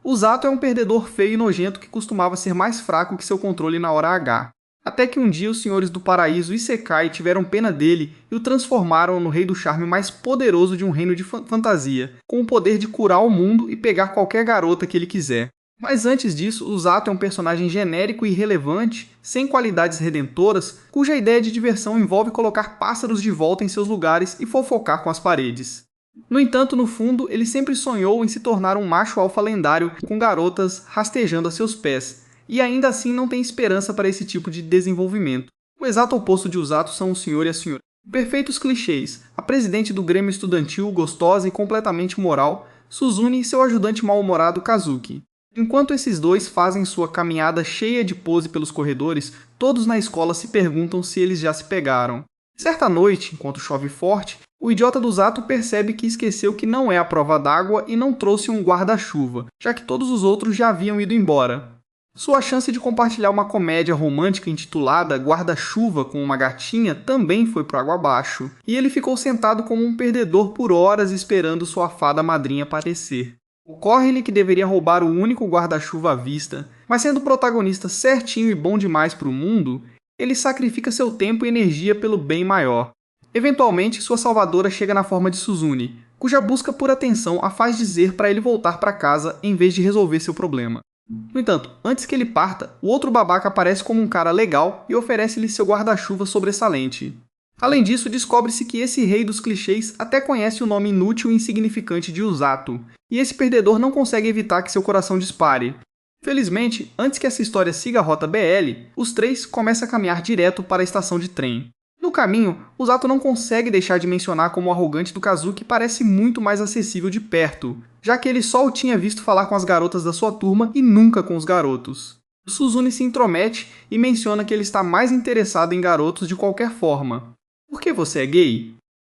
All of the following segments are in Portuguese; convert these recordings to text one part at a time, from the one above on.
O Zato é um perdedor feio e nojento que costumava ser mais fraco que seu controle na hora H. Até que um dia os senhores do paraíso Isekai tiveram pena dele e o transformaram no rei do charme mais poderoso de um reino de fantasia, com o poder de curar o mundo e pegar qualquer garota que ele quiser. Mas antes disso, o Zato é um personagem genérico e irrelevante, sem qualidades redentoras, cuja ideia de diversão envolve colocar pássaros de volta em seus lugares e fofocar com as paredes. No entanto, no fundo, ele sempre sonhou em se tornar um macho alfa lendário com garotas rastejando a seus pés, e ainda assim não tem esperança para esse tipo de desenvolvimento. O exato oposto de Usato são o senhor e a senhora. Perfeitos clichês, a presidente do grêmio estudantil gostosa e completamente moral, Suzune e seu ajudante mal-humorado Kazuki. Enquanto esses dois fazem sua caminhada cheia de pose pelos corredores, todos na escola se perguntam se eles já se pegaram. Certa noite, enquanto chove forte, o idiota do Zato percebe que esqueceu que não é a prova d'água e não trouxe um guarda-chuva, já que todos os outros já haviam ido embora. Sua chance de compartilhar uma comédia romântica intitulada Guarda-chuva com uma gatinha também foi por água abaixo, e ele ficou sentado como um perdedor por horas esperando sua fada madrinha aparecer. Ocorre-lhe que deveria roubar o único guarda-chuva à vista, mas sendo o protagonista certinho e bom demais para o mundo, ele sacrifica seu tempo e energia pelo bem maior. Eventualmente, sua salvadora chega na forma de Suzune, cuja busca por atenção a faz dizer para ele voltar para casa em vez de resolver seu problema. No entanto, antes que ele parta, o outro babaca aparece como um cara legal e oferece-lhe seu guarda-chuva sobressalente. Além disso, descobre-se que esse rei dos clichês até conhece o nome inútil e insignificante de Usato, e esse perdedor não consegue evitar que seu coração dispare. Felizmente, antes que essa história siga a rota BL, os três começam a caminhar direto para a estação de trem. No caminho, Usato não consegue deixar de mencionar como o arrogante do Kazuki parece muito mais acessível de perto, já que ele só o tinha visto falar com as garotas da sua turma e nunca com os garotos. Suzune se intromete e menciona que ele está mais interessado em garotos de qualquer forma. Por que você é gay?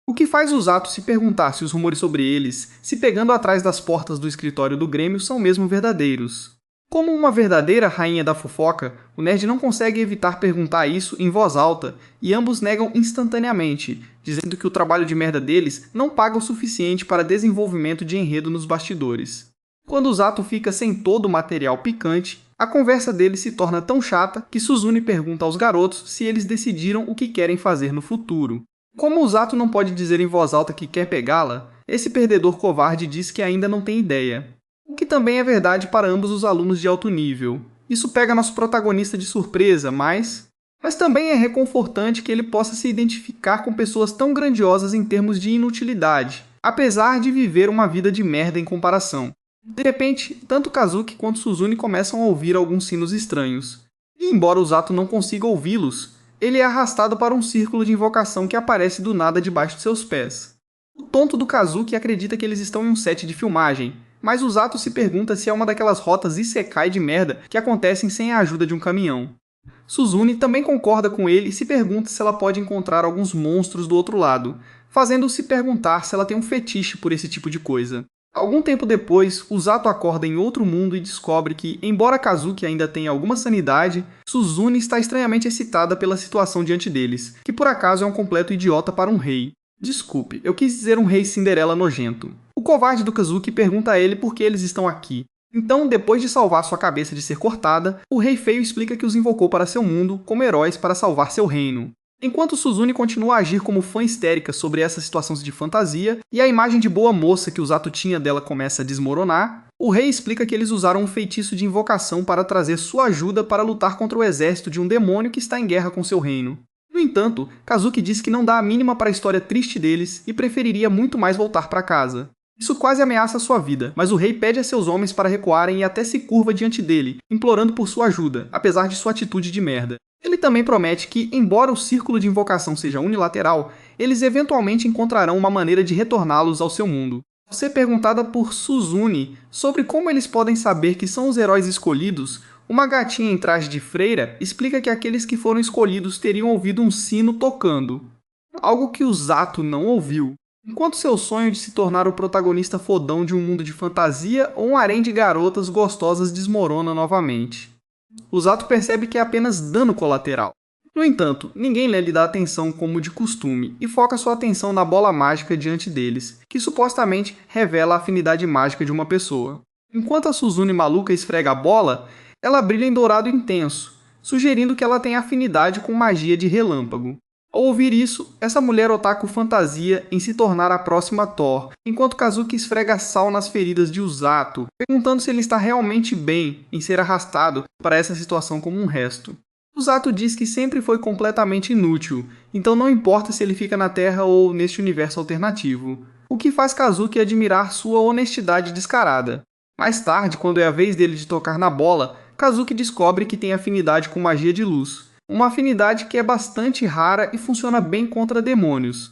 O que faz Usato se perguntar se os rumores sobre eles, se pegando atrás das portas do escritório do Grêmio, são mesmo verdadeiros. Como uma verdadeira rainha da fofoca, o nerd não consegue evitar perguntar isso em voz alta, e ambos negam instantaneamente, dizendo que o trabalho de merda deles não paga o suficiente para desenvolvimento de enredo nos bastidores. Quando Usato fica sem todo o material picante, a conversa deles se torna tão chata que Suzune pergunta aos garotos se eles decidiram o que querem fazer no futuro. Como Usato não pode dizer em voz alta que quer pegá-la, esse perdedor covarde diz que ainda não tem ideia. O que também é verdade para ambos os alunos de alto nível. Isso pega nosso protagonista de surpresa, mas também é reconfortante que ele possa se identificar com pessoas tão grandiosas em termos de inutilidade, apesar de viver uma vida de merda em comparação. De repente, tanto Kazuki quanto Suzune começam a ouvir alguns sinos estranhos. E embora Usato não consiga ouvi-los, ele é arrastado para um círculo de invocação que aparece do nada debaixo de seus pés. O tonto do Kazuki acredita que eles estão em um set de filmagem, mas Usato se pergunta se é uma daquelas rotas isekai de merda que acontecem sem a ajuda de um caminhão. Suzune também concorda com ele e se pergunta se ela pode encontrar alguns monstros do outro lado, fazendo-o se perguntar se ela tem um fetiche por esse tipo de coisa. Algum tempo depois, Usato acorda em outro mundo e descobre que, embora Kazuki ainda tenha alguma sanidade, Suzune está estranhamente excitada pela situação diante deles, que por acaso é um completo idiota para um rei. Desculpe, eu quis dizer um rei Cinderela nojento. O covarde do Kazuki pergunta a ele por que eles estão aqui. Então, depois de salvar sua cabeça de ser cortada, o rei feio explica que os invocou para seu mundo como heróis para salvar seu reino. Enquanto Suzune continua a agir como fã histérica sobre essa situação de fantasia, e a imagem de boa moça que Usato tinha dela começa a desmoronar, o rei explica que eles usaram um feitiço de invocação para trazer sua ajuda para lutar contra o exército de um demônio que está em guerra com seu reino. No entanto, Kazuki diz que não dá a mínima para a história triste deles e preferiria muito mais voltar para casa. Isso quase ameaça sua vida, mas o rei pede a seus homens para recuarem e até se curva diante dele, implorando por sua ajuda, apesar de sua atitude de merda. Ele também promete que, embora o círculo de invocação seja unilateral, eles eventualmente encontrarão uma maneira de retorná-los ao seu mundo. Ao ser perguntada por Suzune sobre como eles podem saber que são os heróis escolhidos, uma gatinha em traje de freira explica que aqueles que foram escolhidos teriam ouvido um sino tocando. Algo que Usato não ouviu. Enquanto seu sonho de se tornar o protagonista fodão de um mundo de fantasia ou um harém de garotas gostosas desmorona novamente. Usato percebe que é apenas dano colateral. No entanto, ninguém lhe dá atenção como de costume e foca sua atenção na bola mágica diante deles, que supostamente revela a afinidade mágica de uma pessoa. Enquanto a Suzune maluca esfrega a bola, ela brilha em dourado intenso, sugerindo que ela tem afinidade com magia de relâmpago. Ao ouvir isso, essa mulher otaku fantasia em se tornar a próxima Thor, enquanto Kazuki esfrega sal nas feridas de Usato, perguntando se ele está realmente bem em ser arrastado para essa situação como um resto. Usato diz que sempre foi completamente inútil, então não importa se ele fica na Terra ou neste universo alternativo, o que faz Kazuki admirar sua honestidade descarada. Mais tarde, quando é a vez dele de tocar na bola, Kazuki descobre que tem afinidade com magia de luz, uma afinidade que é bastante rara e funciona bem contra demônios.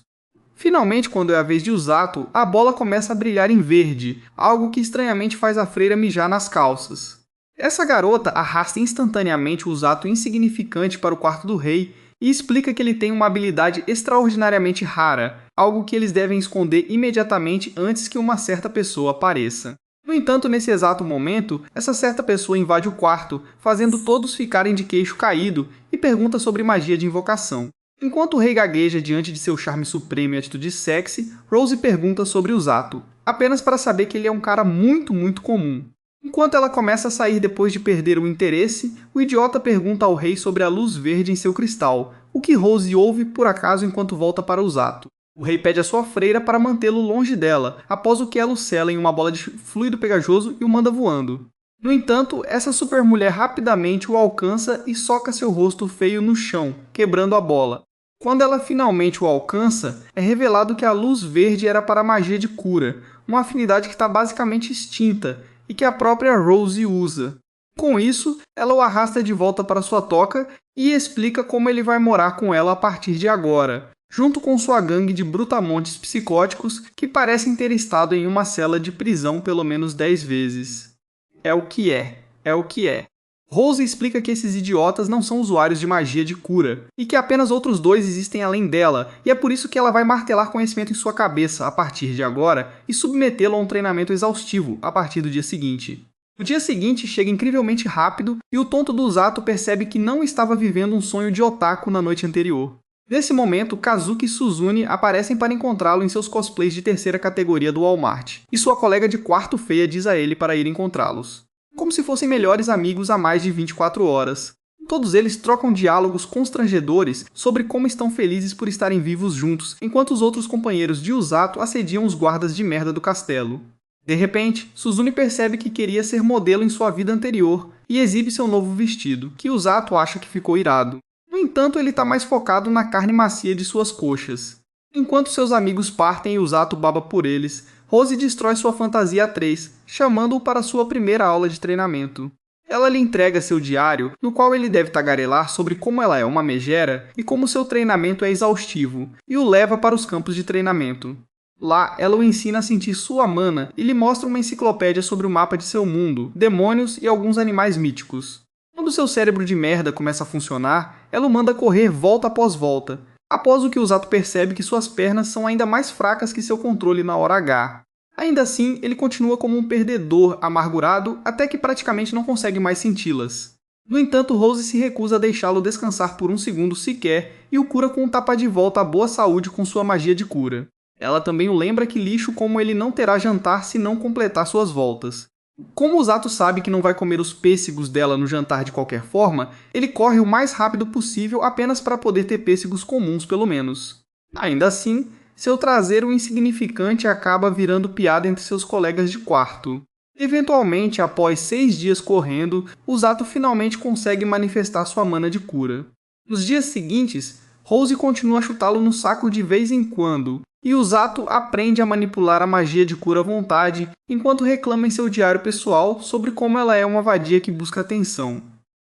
Finalmente, quando é a vez de Usato, a bola começa a brilhar em verde, algo que estranhamente faz a freira mijar nas calças. Essa garota arrasta instantaneamente o Usato insignificante para o quarto do rei e explica que ele tem uma habilidade extraordinariamente rara, algo que eles devem esconder imediatamente antes que uma certa pessoa apareça. No entanto, nesse exato momento, essa certa pessoa invade o quarto, fazendo todos ficarem de queixo caído e pergunta sobre magia de invocação. Enquanto o rei gagueja diante de seu charme supremo e atitude sexy, Rose pergunta sobre Usato, apenas para saber que ele é um cara muito comum. Enquanto ela começa a sair depois de perder o interesse, o idiota pergunta ao rei sobre a luz verde em seu cristal, o que Rose ouve por acaso enquanto volta para Usato. O rei pede a sua freira para mantê-lo longe dela, após o que ela o sela em uma bola de fluido pegajoso e o manda voando. No entanto, essa supermulher rapidamente o alcança e soca seu rosto feio no chão, quebrando a bola. Quando ela finalmente o alcança, é revelado que a luz verde era para a magia de cura, uma afinidade que está basicamente extinta e que a própria Rose usa. Com isso, ela o arrasta de volta para sua toca e explica como ele vai morar com ela a partir de agora, junto com sua gangue de brutamontes psicóticos que parecem ter estado em uma cela de prisão pelo menos 10 vezes. É o que é. Rose explica que esses idiotas não são usuários de magia de cura, e que apenas outros dois existem além dela, e é por isso que ela vai martelar conhecimento em sua cabeça a partir de agora e submetê-lo a um treinamento exaustivo a partir do dia seguinte. O dia seguinte chega incrivelmente rápido e o tonto do Usato percebe que não estava vivendo um sonho de otaku na noite anterior. Nesse momento, Kazuki e Suzune aparecem para encontrá-lo em seus cosplays de terceira categoria do Walmart, e sua colega de quarto feia diz a ele para ir encontrá-los. Como se fossem melhores amigos há mais de 24 horas. Todos eles trocam diálogos constrangedores sobre como estão felizes por estarem vivos juntos, enquanto os outros companheiros de Usato assediam os guardas de merda do castelo. De repente, Suzune percebe que queria ser modelo em sua vida anterior e exibe seu novo vestido, que Usato acha que ficou irado. No entanto, ele está mais focado na carne macia de suas coxas. Enquanto seus amigos partem e Usato baba por eles, Rose destrói sua fantasia a 3, chamando-o para sua primeira aula de treinamento. Ela lhe entrega seu diário, no qual ele deve tagarelar sobre como ela é uma megera e como seu treinamento é exaustivo, e o leva para os campos de treinamento. Lá, ela o ensina a sentir sua mana e lhe mostra uma enciclopédia sobre o mapa de seu mundo, demônios e alguns animais míticos. Quando seu cérebro de merda começa a funcionar, ela o manda correr volta após volta, após o que Usato percebe que suas pernas são ainda mais fracas que seu controle na hora H. Ainda assim, ele continua como um perdedor amargurado até que praticamente não consegue mais senti-las. No entanto, Rose se recusa a deixá-lo descansar por um segundo sequer e o cura com um tapa de volta à boa saúde com sua magia de cura. Ela também o lembra que lixo como ele não terá jantar se não completar suas voltas. Como Usato sabe que não vai comer os pêssegos dela no jantar de qualquer forma, ele corre o mais rápido possível apenas para poder ter pêssegos comuns pelo menos. Ainda assim, seu traseiro insignificante acaba virando piada entre seus colegas de quarto. Eventualmente, após 6 dias correndo, Usato finalmente consegue manifestar sua mana de cura. Nos dias seguintes, Rose continua a chutá-lo no saco de vez em quando, e Usato aprende a manipular a magia de cura à vontade, enquanto reclama em seu diário pessoal sobre como ela é uma vadia que busca atenção.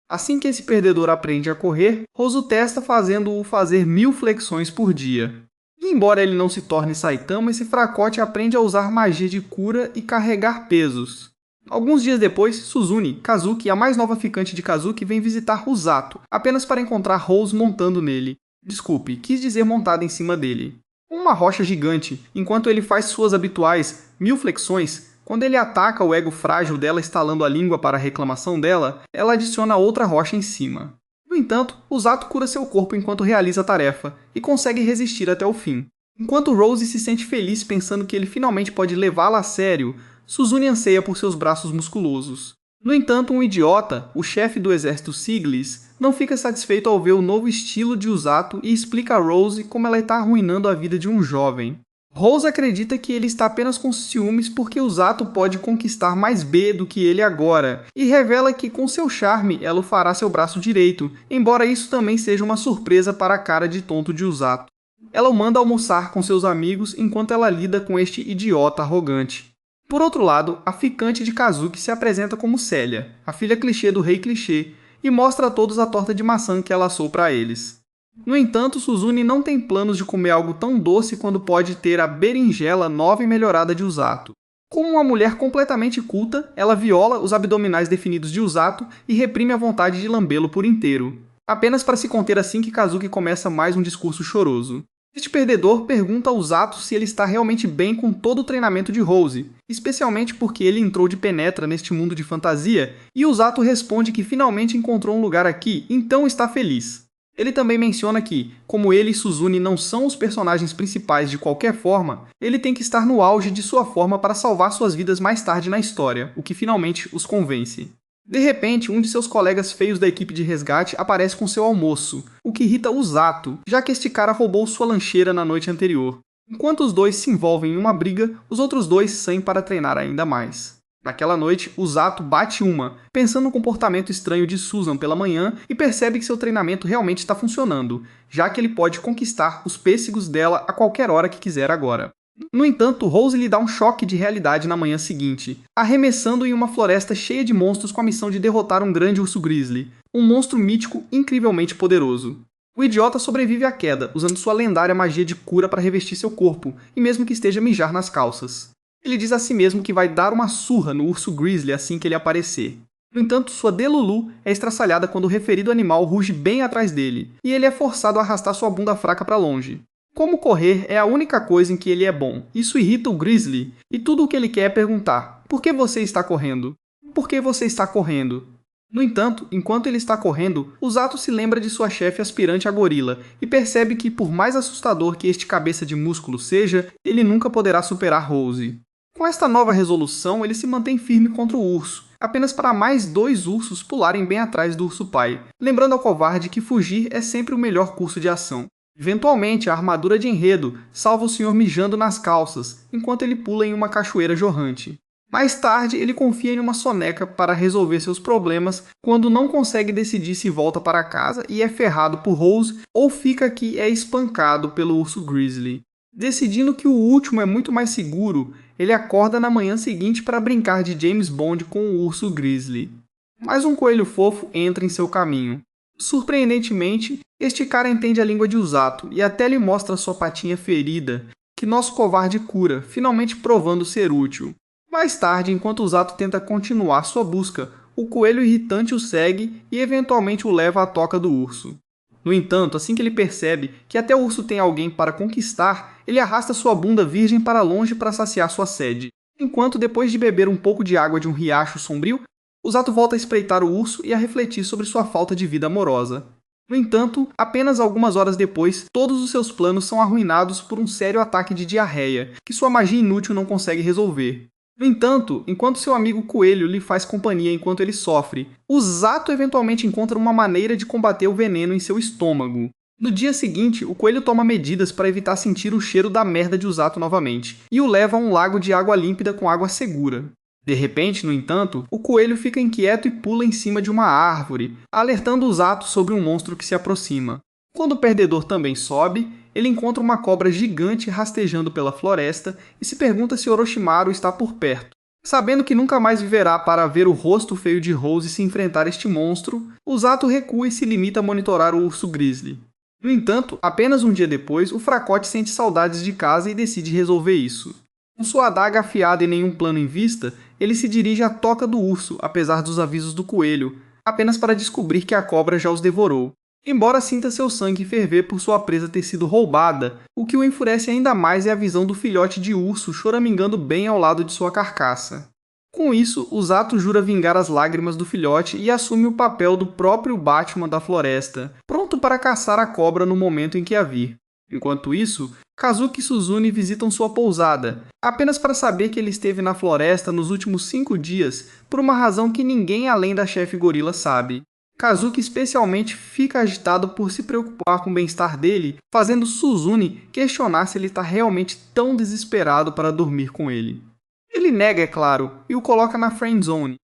Assim que esse perdedor aprende a correr, Rose o testa fazendo-o fazer 1000 flexões por dia. E embora ele não se torne Saitama, esse fracote aprende a usar magia de cura e carregar pesos. Alguns dias depois, Suzune, Kazuki e a mais nova ficante de Kazuki vem visitar Usato, apenas para encontrar Rose montando nele. Desculpe, quis dizer montada em cima dele. Uma rocha gigante, enquanto ele faz suas habituais 1000 flexões, quando ele ataca o ego frágil dela estalando a língua para a reclamação dela, ela adiciona outra rocha em cima. No entanto, Usato cura seu corpo enquanto realiza a tarefa, e consegue resistir até o fim. Enquanto Rose se sente feliz pensando que ele finalmente pode levá-la a sério, Suzune anseia por seus braços musculosos. No entanto, um idiota, o chefe do exército Siglis, não fica satisfeito ao ver o novo estilo de Usato e explica a Rose como ela está arruinando a vida de um jovem. Rose acredita que ele está apenas com ciúmes porque Usato pode conquistar mais B do que ele agora, e revela que com seu charme ela o fará seu braço direito, embora isso também seja uma surpresa para a cara de tonto de Usato. Ela o manda almoçar com seus amigos enquanto ela lida com este idiota arrogante. Por outro lado, a ficante de Kazuki se apresenta como Célia, a filha clichê do rei clichê, e mostra a todos a torta de maçã que ela assou para eles. No entanto, Suzune não tem planos de comer algo tão doce quando pode ter a berinjela nova e melhorada de Usato. Como uma mulher completamente culta, ela viola os abdominais definidos de Usato e reprime a vontade de lambê-lo por inteiro, apenas para se conter assim que Kazuki começa mais um discurso choroso. Este perdedor pergunta a Usato se ele está realmente bem com todo o treinamento de Rose, especialmente porque ele entrou de penetra neste mundo de fantasia, e Usato responde que finalmente encontrou um lugar aqui, então está feliz. Ele também menciona que, como ele e Suzune não são os personagens principais de qualquer forma, ele tem que estar no auge de sua forma para salvar suas vidas mais tarde na história, o que finalmente os convence. De repente, um de seus colegas feios da equipe de resgate aparece com seu almoço, o que irrita Usato, já que este cara roubou sua lancheira na noite anterior. Enquanto os dois se envolvem em uma briga, os outros dois saem para treinar ainda mais. Naquela noite, Usato bate uma, pensando no comportamento estranho de Susan pela manhã e percebe que seu treinamento realmente está funcionando, já que ele pode conquistar os pêssegos dela a qualquer hora que quiser agora. No entanto, Rose lhe dá um choque de realidade na manhã seguinte, arremessando em uma floresta cheia de monstros com a missão de derrotar um grande urso grizzly, um monstro mítico incrivelmente poderoso. O idiota sobrevive à queda, usando sua lendária magia de cura para revestir seu corpo, e mesmo que esteja a mijar nas calças. Ele diz a si mesmo que vai dar uma surra no urso grizzly assim que ele aparecer. No entanto, sua Delulu é estraçalhada quando o referido animal ruge bem atrás dele, e ele é forçado a arrastar sua bunda fraca para longe. Como correr é a única coisa em que ele é bom. Isso irrita o Grizzly, e tudo o que ele quer é perguntar: por que você está correndo? Por que você está correndo? No entanto, enquanto ele está correndo, Usato se lembra de sua chefe aspirante a gorila e percebe que, por mais assustador que este cabeça de músculo seja, ele nunca poderá superar Rose. Com esta nova resolução, ele se mantém firme contra o urso, apenas para mais 2 ursos pularem bem atrás do urso pai, lembrando ao covarde que fugir é sempre o melhor curso de ação. Eventualmente, a armadura de enredo salva o senhor mijando nas calças, enquanto ele pula em uma cachoeira jorrante. Mais tarde, ele confia em uma soneca para resolver seus problemas quando não consegue decidir se volta para casa e é ferrado por Rose ou fica aqui e é espancado pelo urso grizzly. Decidindo que o último é muito mais seguro, ele acorda na manhã seguinte para brincar de James Bond com o urso grizzly. Mais um coelho fofo entra em seu caminho. Surpreendentemente, este cara entende a língua de Usato e até lhe mostra sua patinha ferida, que nosso covarde cura, finalmente provando ser útil. Mais tarde, enquanto Usato tenta continuar sua busca, o coelho irritante o segue e eventualmente o leva à toca do urso. No entanto, assim que ele percebe que até o urso tem alguém para conquistar, ele arrasta sua bunda virgem para longe para saciar sua sede. Enquanto, depois de beber um pouco de água de um riacho sombrio, Usato volta a espreitar o urso e a refletir sobre sua falta de vida amorosa. No entanto, apenas algumas horas depois, todos os seus planos são arruinados por um sério ataque de diarreia, que sua magia inútil não consegue resolver. No entanto, enquanto seu amigo Coelho lhe faz companhia enquanto ele sofre, Usato eventualmente encontra uma maneira de combater o veneno em seu estômago. No dia seguinte, o Coelho toma medidas para evitar sentir o cheiro da merda de Usato novamente, e o leva a um lago de água límpida com água segura. De repente, no entanto, o Coelho fica inquieto e pula em cima de uma árvore, alertando Usato sobre um monstro que se aproxima. Quando o perdedor também sobe, ele encontra uma cobra gigante rastejando pela floresta e se pergunta se Orochimaru está por perto. Sabendo que nunca mais viverá para ver o rosto feio de Rose se enfrentar este monstro, Usato recua e se limita a monitorar o urso grizzly. No entanto, apenas um dia depois, o fracote sente saudades de casa e decide resolver isso. Com sua adaga afiada e nenhum plano em vista, ele se dirige à toca do urso, apesar dos avisos do coelho, apenas para descobrir que a cobra já os devorou. Embora sinta seu sangue ferver por sua presa ter sido roubada, o que o enfurece ainda mais é a visão do filhote de urso choramingando bem ao lado de sua carcaça. Com isso, Usato jura vingar as lágrimas do filhote e assume o papel do próprio Batman da floresta, pronto para caçar a cobra no momento em que a vir. Enquanto isso, Kazuki e Suzune visitam sua pousada, apenas para saber que ele esteve na floresta nos últimos 5 dias por uma razão que ninguém além da chefe gorila sabe. Kazuki especialmente fica agitado por se preocupar com o bem-estar dele, fazendo Suzune questionar se ele está realmente tão desesperado para dormir com ele. Ele nega, é claro, e o coloca na friendzone.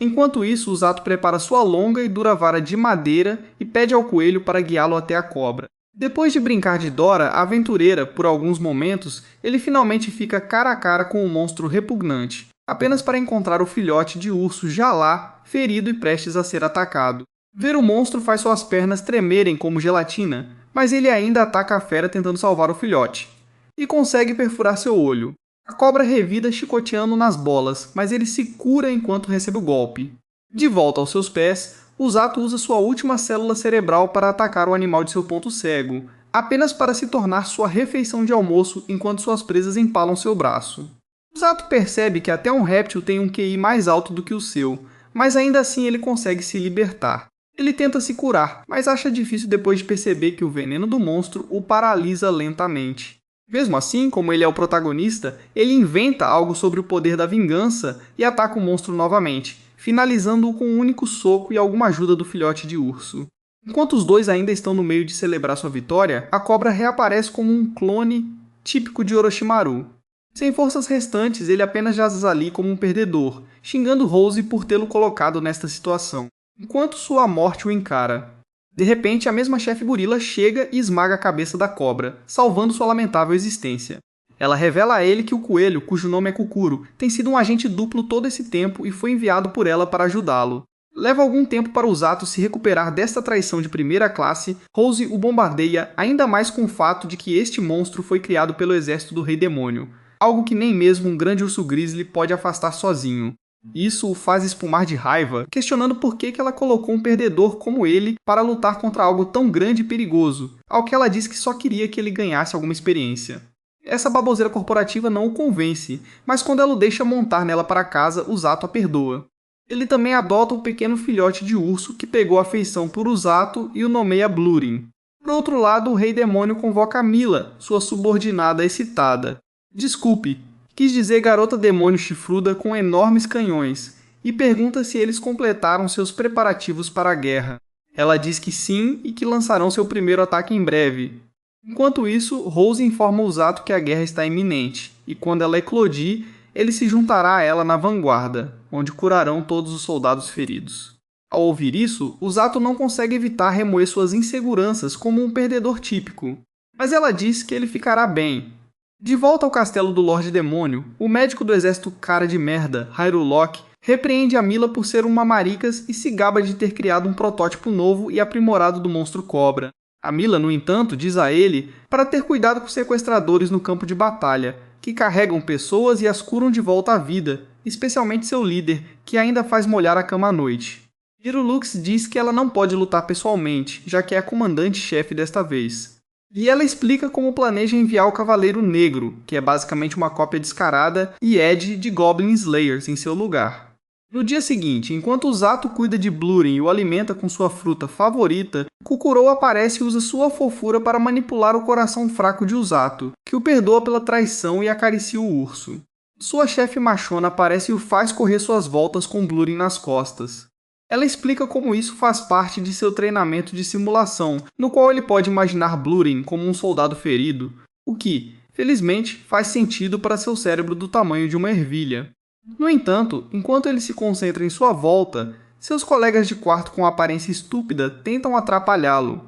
Enquanto isso, Usato prepara sua longa e dura vara de madeira e pede ao coelho para guiá-lo até a cobra. Depois de brincar de Dora, a aventureira, por alguns momentos, ele finalmente fica cara a cara com um monstro repugnante, apenas para encontrar o filhote de urso já lá, ferido e prestes a ser atacado. Ver o monstro faz suas pernas tremerem como gelatina, mas ele ainda ataca a fera tentando salvar o filhote. E consegue perfurar seu olho. A cobra revida chicoteando nas bolas, mas ele se cura enquanto recebe o golpe. De volta aos seus pés, Usato usa sua última célula cerebral para atacar o animal de seu ponto cego, apenas para se tornar sua refeição de almoço enquanto suas presas empalam seu braço. Usato percebe que até um réptil tem um QI mais alto do que o seu, mas ainda assim ele consegue se libertar. Ele tenta se curar, mas acha difícil depois de perceber que o veneno do monstro o paralisa lentamente. Mesmo assim, como ele é o protagonista, ele inventa algo sobre o poder da vingança e ataca o monstro novamente, finalizando-o com um único soco e alguma ajuda do filhote de urso. Enquanto os dois ainda estão no meio de celebrar sua vitória, a cobra reaparece como um clone típico de Orochimaru. Sem forças restantes, ele apenas jaz ali como um perdedor, xingando Rose por tê-lo colocado nesta situação, enquanto sua morte o encara. De repente, a mesma chefe gorila chega e esmaga a cabeça da cobra, salvando sua lamentável existência. Ela revela a ele que o coelho, cujo nome é Kukuro, tem sido um agente duplo todo esse tempo e foi enviado por ela para ajudá-lo. Leva algum tempo para Usato se recuperar desta traição de primeira classe, Rose o bombardeia ainda mais com o fato de que este monstro foi criado pelo exército do Rei Demônio, algo que nem mesmo um grande urso grizzly pode afastar sozinho. Isso o faz espumar de raiva, questionando por que ela colocou um perdedor como ele para lutar contra algo tão grande e perigoso, ao que ela diz que só queria que ele ganhasse alguma experiência. Essa baboseira corporativa não o convence, mas quando ela o deixa montar nela para casa, Usato a perdoa. Ele também adota um pequeno filhote de urso que pegou afeição por Usato e o nomeia Blurin. Por outro lado, o Rei Demônio convoca Mila, sua subordinada excitada. Desculpe, quis dizer garota demônio chifruda com enormes canhões, e pergunta se eles completaram seus preparativos para a guerra. Ela diz que sim e que lançarão seu primeiro ataque em breve. Enquanto isso, Rose informa Usato que a guerra está iminente, e quando ela eclodir, ele se juntará a ela na vanguarda, onde curarão todos os soldados feridos. Ao ouvir isso, Usato não consegue evitar remoer suas inseguranças como um perdedor típico, mas ela diz que ele ficará bem. De volta ao castelo do Lorde Demônio, o médico do exército cara de merda, Hyrule, repreende a Mila por ser uma maricas e se gaba de ter criado um protótipo novo e aprimorado do monstro cobra. A Mila, no entanto, diz a ele para ter cuidado com os sequestradores no campo de batalha, que carregam pessoas e as curam de volta à vida, especialmente seu líder, que ainda faz molhar a cama à noite. Hyrule diz que ela não pode lutar pessoalmente, já que é a comandante-chefe desta vez. E ela explica como planeja enviar o Cavaleiro Negro, que é basicamente uma cópia descarada e Ed de Goblin Slayers em seu lugar. No dia seguinte, enquanto Usato cuida de Blurin e o alimenta com sua fruta favorita, Kukuro aparece e usa sua fofura para manipular o coração fraco de Usato, que o perdoa pela traição e acaricia o urso. Sua chefe machona aparece e o faz correr suas voltas com Blurin nas costas. Ela explica como isso faz parte de seu treinamento de simulação, no qual ele pode imaginar Blurin como um soldado ferido, o que, felizmente, faz sentido para seu cérebro do tamanho de uma ervilha. No entanto, enquanto ele se concentra em sua volta, seus colegas de quarto com aparência estúpida tentam atrapalhá-lo.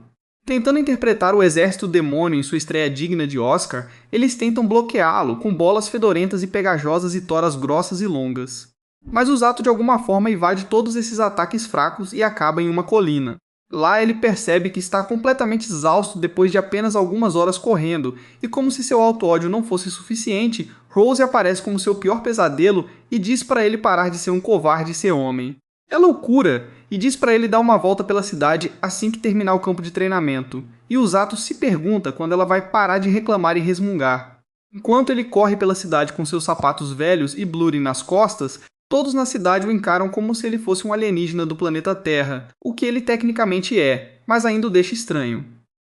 Tentando interpretar o exército demônio em sua estreia digna de Oscar, eles tentam bloqueá-lo com bolas fedorentas e pegajosas e toras grossas e longas. Mas Usato de alguma forma invade todos esses ataques fracos e acaba em uma colina. Lá ele percebe que está completamente exausto depois de apenas algumas horas correndo, e como se seu auto-ódio não fosse suficiente, Rose aparece como seu pior pesadelo e diz para ele parar de ser um covarde e ser homem. Ela o cura e diz para ele dar uma volta pela cidade assim que terminar o campo de treinamento, e Usato se pergunta quando ela vai parar de reclamar e resmungar. Enquanto ele corre pela cidade com seus sapatos velhos e Blurin nas costas, todos na cidade o encaram como se ele fosse um alienígena do planeta Terra, o que ele tecnicamente é, mas ainda o deixa estranho.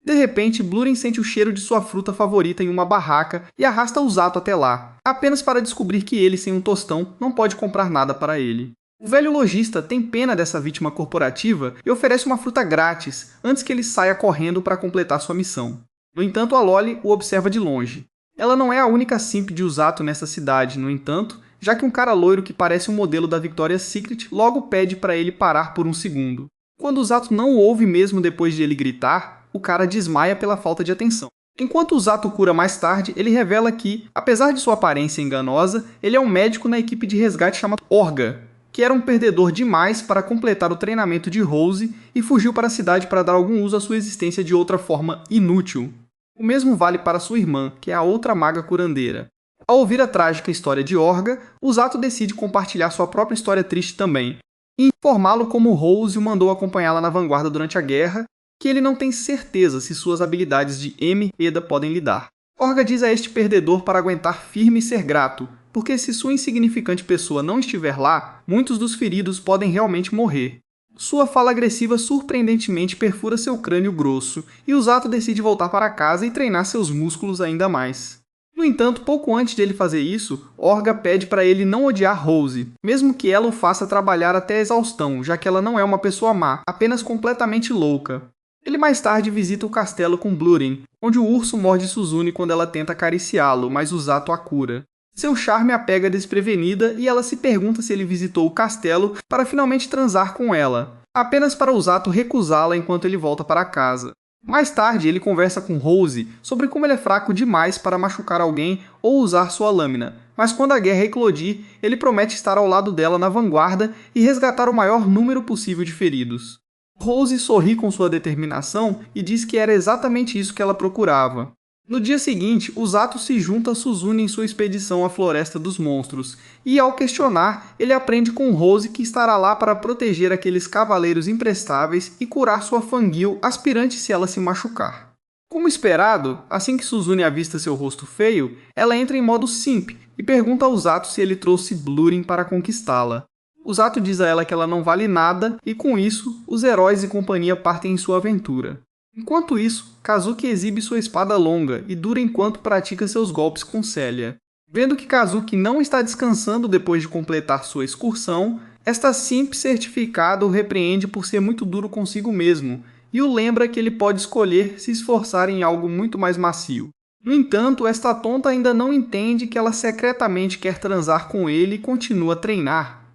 De repente, Blurin sente o cheiro de sua fruta favorita em uma barraca e arrasta Usato até lá, apenas para descobrir que ele, sem um tostão, não pode comprar nada para ele. O velho lojista tem pena dessa vítima corporativa e oferece uma fruta grátis antes que ele saia correndo para completar sua missão. No entanto, a Loli o observa de longe. Ela não é a única simp de Usato nessa cidade, no entanto, já que um cara loiro que parece um modelo da Victoria's Secret logo pede para ele parar por um segundo. Quando Usato não o ouve mesmo depois de ele gritar, o cara desmaia pela falta de atenção. Enquanto Usato cura mais tarde, ele revela que, apesar de sua aparência enganosa, ele é um médico na equipe de resgate chamado Orga, que era um perdedor demais para completar o treinamento de Rose e fugiu para a cidade para dar algum uso à sua existência de outra forma inútil. O mesmo vale para sua irmã, que é a outra maga curandeira. Ao ouvir a trágica história de Orga, Usato decide compartilhar sua própria história triste também, e informá-lo como Rose o mandou acompanhá-la na vanguarda durante a guerra, que ele não tem certeza se suas habilidades de Eda podem lidar. Orga diz a este perdedor para aguentar firme e ser grato, porque se sua insignificante pessoa não estiver lá, muitos dos feridos podem realmente morrer. Sua fala agressiva surpreendentemente perfura seu crânio grosso, e Usato decide voltar para casa e treinar seus músculos ainda mais. No entanto, pouco antes de ele fazer isso, Orga pede para ele não odiar Rose, mesmo que ela o faça trabalhar até a exaustão, já que ela não é uma pessoa má, apenas completamente louca. Ele mais tarde visita o castelo com Blurin, onde o urso morde Suzune quando ela tenta acariciá-lo, mas Usato a cura. Seu charme a pega desprevenida e ela se pergunta se ele visitou o castelo para finalmente transar com ela, apenas para Usato recusá-la enquanto ele volta para casa. Mais tarde, ele conversa com Rose sobre como ele é fraco demais para machucar alguém ou usar sua lâmina, mas quando a guerra eclodir, ele promete estar ao lado dela na vanguarda e resgatar o maior número possível de feridos. Rose sorri com sua determinação e diz que era exatamente isso que ela procurava. No dia seguinte, Usato se junta a Suzune em sua expedição à Floresta dos Monstros, e ao questionar, ele aprende com Rose que estará lá para proteger aqueles cavaleiros imprestáveis e curar sua Fangirl aspirante se ela se machucar. Como esperado, assim que Suzune avista seu rosto feio, ela entra em modo simp e pergunta a Usato se ele trouxe Blurin para conquistá-la. Usato diz a ela que ela não vale nada e, com isso, os heróis e companhia partem em sua aventura. Enquanto isso, Kazuki exibe sua espada longa e dura enquanto pratica seus golpes com Celia. Vendo que Kazuki não está descansando depois de completar sua excursão, esta simp certificada o repreende por ser muito duro consigo mesmo e o lembra que ele pode escolher se esforçar em algo muito mais macio. No entanto, esta tonta ainda não entende que ela secretamente quer transar com ele e continua a treinar.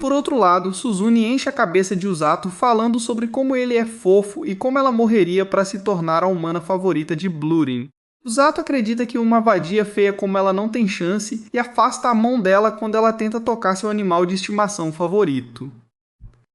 Por outro lado, Suzune enche a cabeça de Usato falando sobre como ele é fofo e como ela morreria para se tornar a humana favorita de Blurin. Usato acredita que uma vadia feia como ela não tem chance e afasta a mão dela quando ela tenta tocar seu animal de estimação favorito.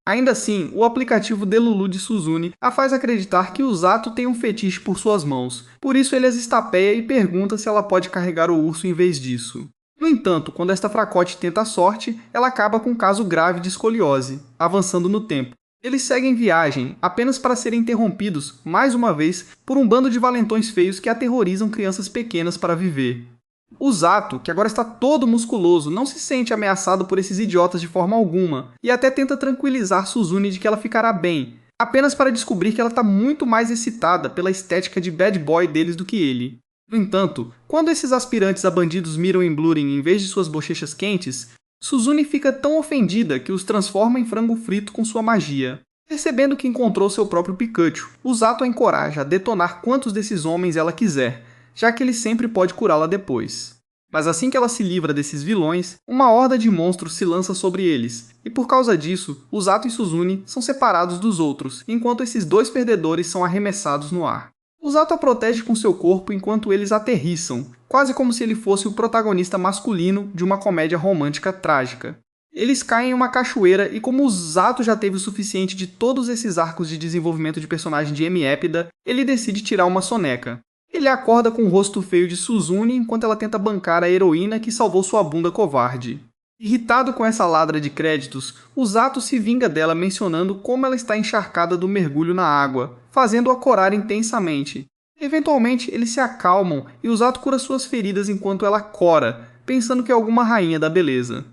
Ainda assim, o aplicativo Delulu de Suzune a faz acreditar que Usato tem um fetiche por suas mãos, por isso ele as estapeia e pergunta se ela pode carregar o urso em vez disso. No entanto, quando esta fracote tenta a sorte, ela acaba com um caso grave de escoliose, avançando no tempo. Eles seguem viagem, apenas para serem interrompidos, mais uma vez, por um bando de valentões feios que aterrorizam crianças pequenas para viver. Usato, que agora está todo musculoso, não se sente ameaçado por esses idiotas de forma alguma, e até tenta tranquilizar Suzune de que ela ficará bem, apenas para descobrir que ela está muito mais excitada pela estética de bad boy deles do que ele. No entanto, quando esses aspirantes a bandidos miram em Blurin em vez de suas bochechas quentes, Suzune fica tão ofendida que os transforma em frango frito com sua magia. Percebendo que encontrou seu próprio Pikachu, Usato a encoraja a detonar quantos desses homens ela quiser, já que ele sempre pode curá-la depois. Mas assim que ela se livra desses vilões, uma horda de monstros se lança sobre eles, e por causa disso, Usato e Suzune são separados dos outros, enquanto esses dois perdedores são arremessados no ar. Usato a protege com seu corpo enquanto eles aterrissam, quase como se ele fosse o protagonista masculino de uma comédia romântica trágica. Eles caem em uma cachoeira e como Usato já teve o suficiente de todos esses arcos de desenvolvimento de personagem de Épida, ele decide tirar uma soneca. Ele acorda com o rosto feio de Suzune enquanto ela tenta bancar a heroína que salvou sua bunda covarde. Irritado com essa ladra de créditos, Usato se vinga dela mencionando como ela está encharcada do mergulho na água, fazendo-a corar intensamente. Eventualmente, eles se acalmam e Usato cura suas feridas enquanto ela cora, pensando que é alguma rainha da beleza.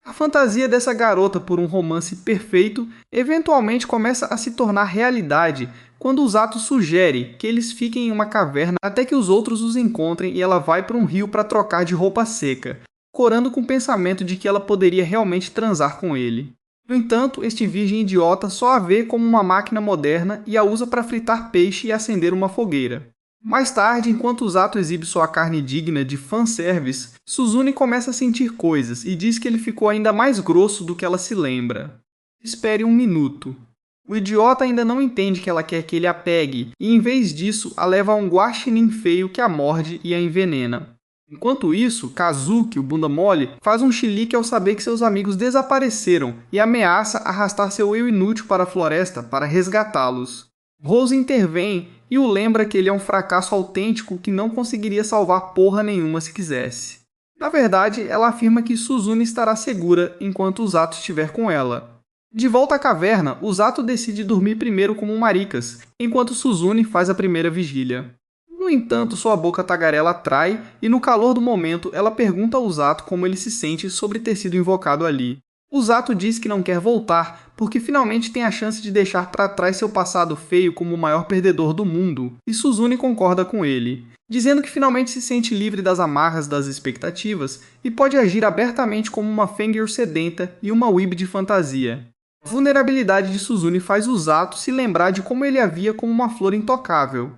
A fantasia dessa garota por um romance perfeito eventualmente começa a se tornar realidade quando Usato sugere que eles fiquem em uma caverna até que os outros os encontrem e ela vai para um rio para trocar de roupa seca, corando com o pensamento de que ela poderia realmente transar com ele. No entanto, este virgem idiota só a vê como uma máquina moderna e a usa para fritar peixe e acender uma fogueira. Mais tarde, enquanto Usato exibe sua carne digna de fanservice, Suzune começa a sentir coisas e diz que ele ficou ainda mais grosso do que ela se lembra. Espere um minuto. O idiota ainda não entende que ela quer que ele a pegue e, em vez disso, a leva a um guaxinim feio que a morde e a envenena. Enquanto isso, Kazuki, o bunda mole, faz um chilique ao saber que seus amigos desapareceram e ameaça arrastar seu eu inútil para a floresta para resgatá-los. Rose intervém e o lembra que ele é um fracasso autêntico que não conseguiria salvar porra nenhuma se quisesse. Na verdade, ela afirma que Suzune estará segura enquanto Usato estiver com ela. De volta à caverna, Usato decide dormir primeiro como um maricas, enquanto Suzune faz a primeira vigília. No entanto, sua boca tagarela atrai e no calor do momento ela pergunta a Usato como ele se sente sobre ter sido invocado ali. Usato diz que não quer voltar porque finalmente tem a chance de deixar para trás seu passado feio como o maior perdedor do mundo, e Suzune concorda com ele, dizendo que finalmente se sente livre das amarras das expectativas e pode agir abertamente como uma fangirl sedenta e uma weeb de fantasia. A vulnerabilidade de Suzune faz Usato se lembrar de como ele a via como uma flor intocável.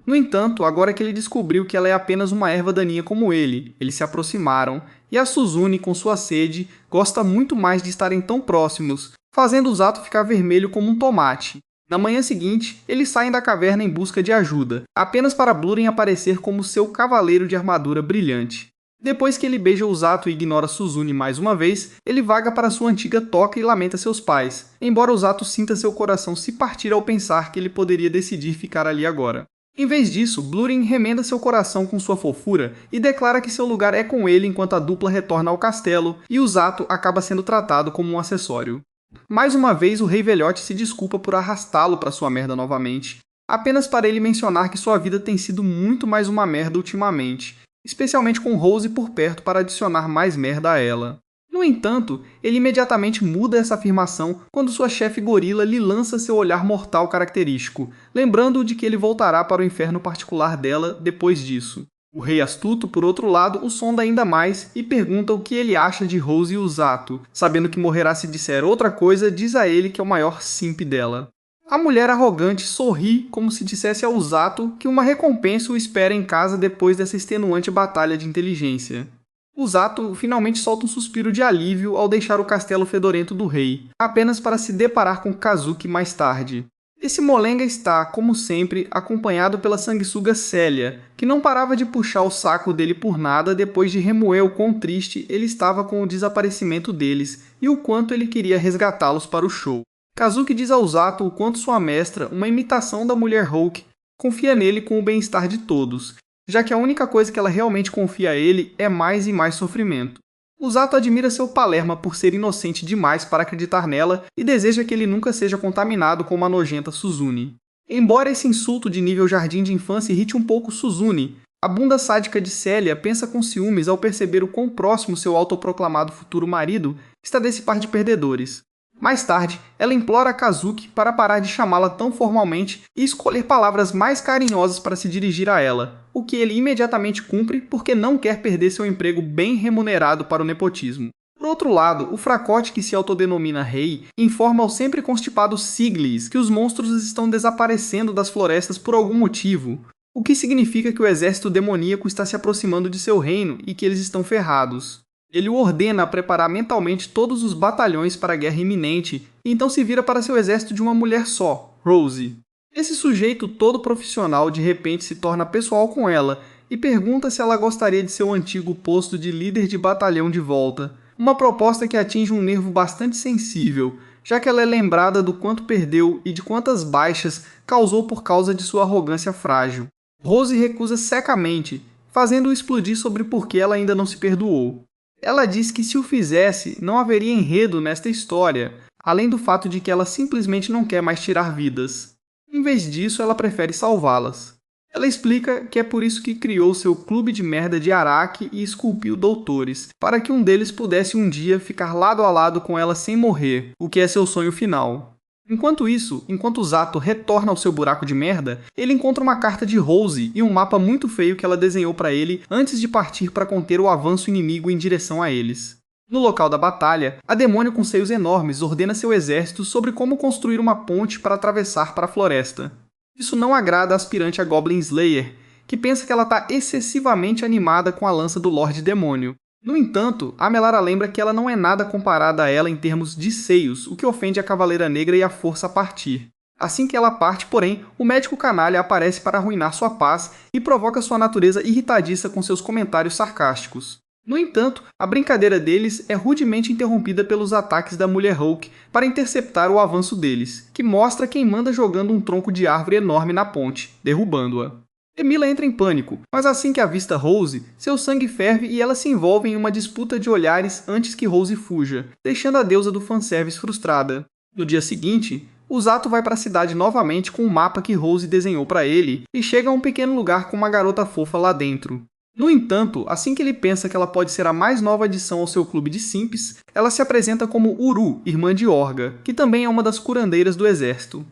No entanto, agora que ele descobriu que ela é apenas uma erva daninha como ele, eles se aproximaram, e a Suzune, com sua sede, gosta muito mais de estarem tão próximos, fazendo Usato ficar vermelho como um tomate. Na manhã seguinte, eles saem da caverna em busca de ajuda, apenas para Blurren aparecer como seu cavaleiro de armadura brilhante. Depois que ele beija Usato e ignora Suzune mais uma vez, ele vaga para sua antiga toca e lamenta seus pais, embora Usato sinta seu coração se partir ao pensar que ele poderia decidir ficar ali agora. Em vez disso, Blurren remenda seu coração com sua fofura e declara que seu lugar é com ele enquanto a dupla retorna ao castelo e Usato acaba sendo tratado como um acessório. Mais uma vez, o Rei Velhote se desculpa por arrastá-lo para sua merda novamente, apenas para ele mencionar que sua vida tem sido muito mais uma merda ultimamente, especialmente com Rose por perto para adicionar mais merda a ela. No entanto, ele imediatamente muda essa afirmação quando sua chefe gorila lhe lança seu olhar mortal característico, lembrando-o de que ele voltará para o inferno particular dela depois disso. O rei astuto, por outro lado, o sonda ainda mais e pergunta o que ele acha de Rose e Usato, sabendo que morrerá se disser outra coisa, diz a ele que é o maior simp dela. A mulher arrogante sorri como se dissesse a Usato que uma recompensa o espera em casa depois dessa extenuante batalha de inteligência. Usato finalmente solta um suspiro de alívio ao deixar o castelo fedorento do rei, apenas para se deparar com Kazuki mais tarde. Esse molenga está, como sempre, acompanhado pela sanguessuga Célia, que não parava de puxar o saco dele por nada depois de remoer o quão triste ele estava com o desaparecimento deles e o quanto ele queria resgatá-los para o show. Kazuki diz a Usato o quanto sua mestra, uma imitação da mulher Hulk, confia nele com o bem-estar de todos, já que a única coisa que ela realmente confia a ele é mais e mais sofrimento. Usato admira seu Palerma por ser inocente demais para acreditar nela e deseja que ele nunca seja contaminado com uma nojenta Suzune. Embora esse insulto de nível jardim de infância irrite um pouco Suzune, a bunda sádica de Célia pensa com ciúmes ao perceber o quão próximo seu autoproclamado futuro marido está desse par de perdedores. Mais tarde, ela implora a Kazuki para parar de chamá-la tão formalmente e escolher palavras mais carinhosas para se dirigir a ela, o que ele imediatamente cumpre porque não quer perder seu emprego bem remunerado para o nepotismo. Por outro lado, o fracote que se autodenomina rei informa ao sempre constipado Siglis que os monstros estão desaparecendo das florestas por algum motivo, o que significa que o exército demoníaco está se aproximando de seu reino e que eles estão ferrados. Ele o ordena a preparar mentalmente todos os batalhões para a guerra iminente e então se vira para seu exército de uma mulher só, Rose. Esse sujeito todo profissional de repente se torna pessoal com ela e pergunta se ela gostaria de seu antigo posto de líder de batalhão de volta, uma proposta que atinge um nervo bastante sensível, já que ela é lembrada do quanto perdeu e de quantas baixas causou por causa de sua arrogância frágil. Rose recusa secamente, fazendo-o explodir sobre por que ela ainda não se perdoou. Ela diz que se o fizesse, não haveria enredo nesta história, além do fato de que ela simplesmente não quer mais tirar vidas. Em vez disso, ela prefere salvá-las. Ela explica que é por isso que criou seu clube de merda de Araki e esculpiu doutores, para que um deles pudesse um dia ficar lado a lado com ela sem morrer, o que é seu sonho final. Enquanto isso, enquanto Zato retorna ao seu buraco de merda, ele encontra uma carta de Rose e um mapa muito feio que ela desenhou para ele antes de partir para conter o avanço inimigo em direção a eles. No local da batalha, a demônio com seios enormes ordena seu exército sobre como construir uma ponte para atravessar para a floresta. Isso não agrada a aspirante a Goblin Slayer, que pensa que ela está excessivamente animada com a lança do Lorde Demônio. No entanto, a Melara lembra que ela não é nada comparada a ela em termos de seios, o que ofende a Cavaleira Negra e a força a partir. Assim que ela parte, porém, o médico canalha aparece para arruinar sua paz e provoca sua natureza irritadiça com seus comentários sarcásticos. No entanto, a brincadeira deles é rudemente interrompida pelos ataques da Mulher Hulk para interceptar o avanço deles, que mostra quem manda jogando um tronco de árvore enorme na ponte, derrubando-a. Emila entra em pânico, mas assim que avista Rose, seu sangue ferve e ela se envolve em uma disputa de olhares antes que Rose fuja, deixando a deusa do fanservice frustrada. No dia seguinte, o Zato vai para a cidade novamente com o mapa que Rose desenhou para ele e chega a um pequeno lugar com uma garota fofa lá dentro. No entanto, assim que ele pensa que ela pode ser a mais nova adição ao seu clube de simps, ela se apresenta como Uru, irmã de Orga, que também é uma das curandeiras do exército.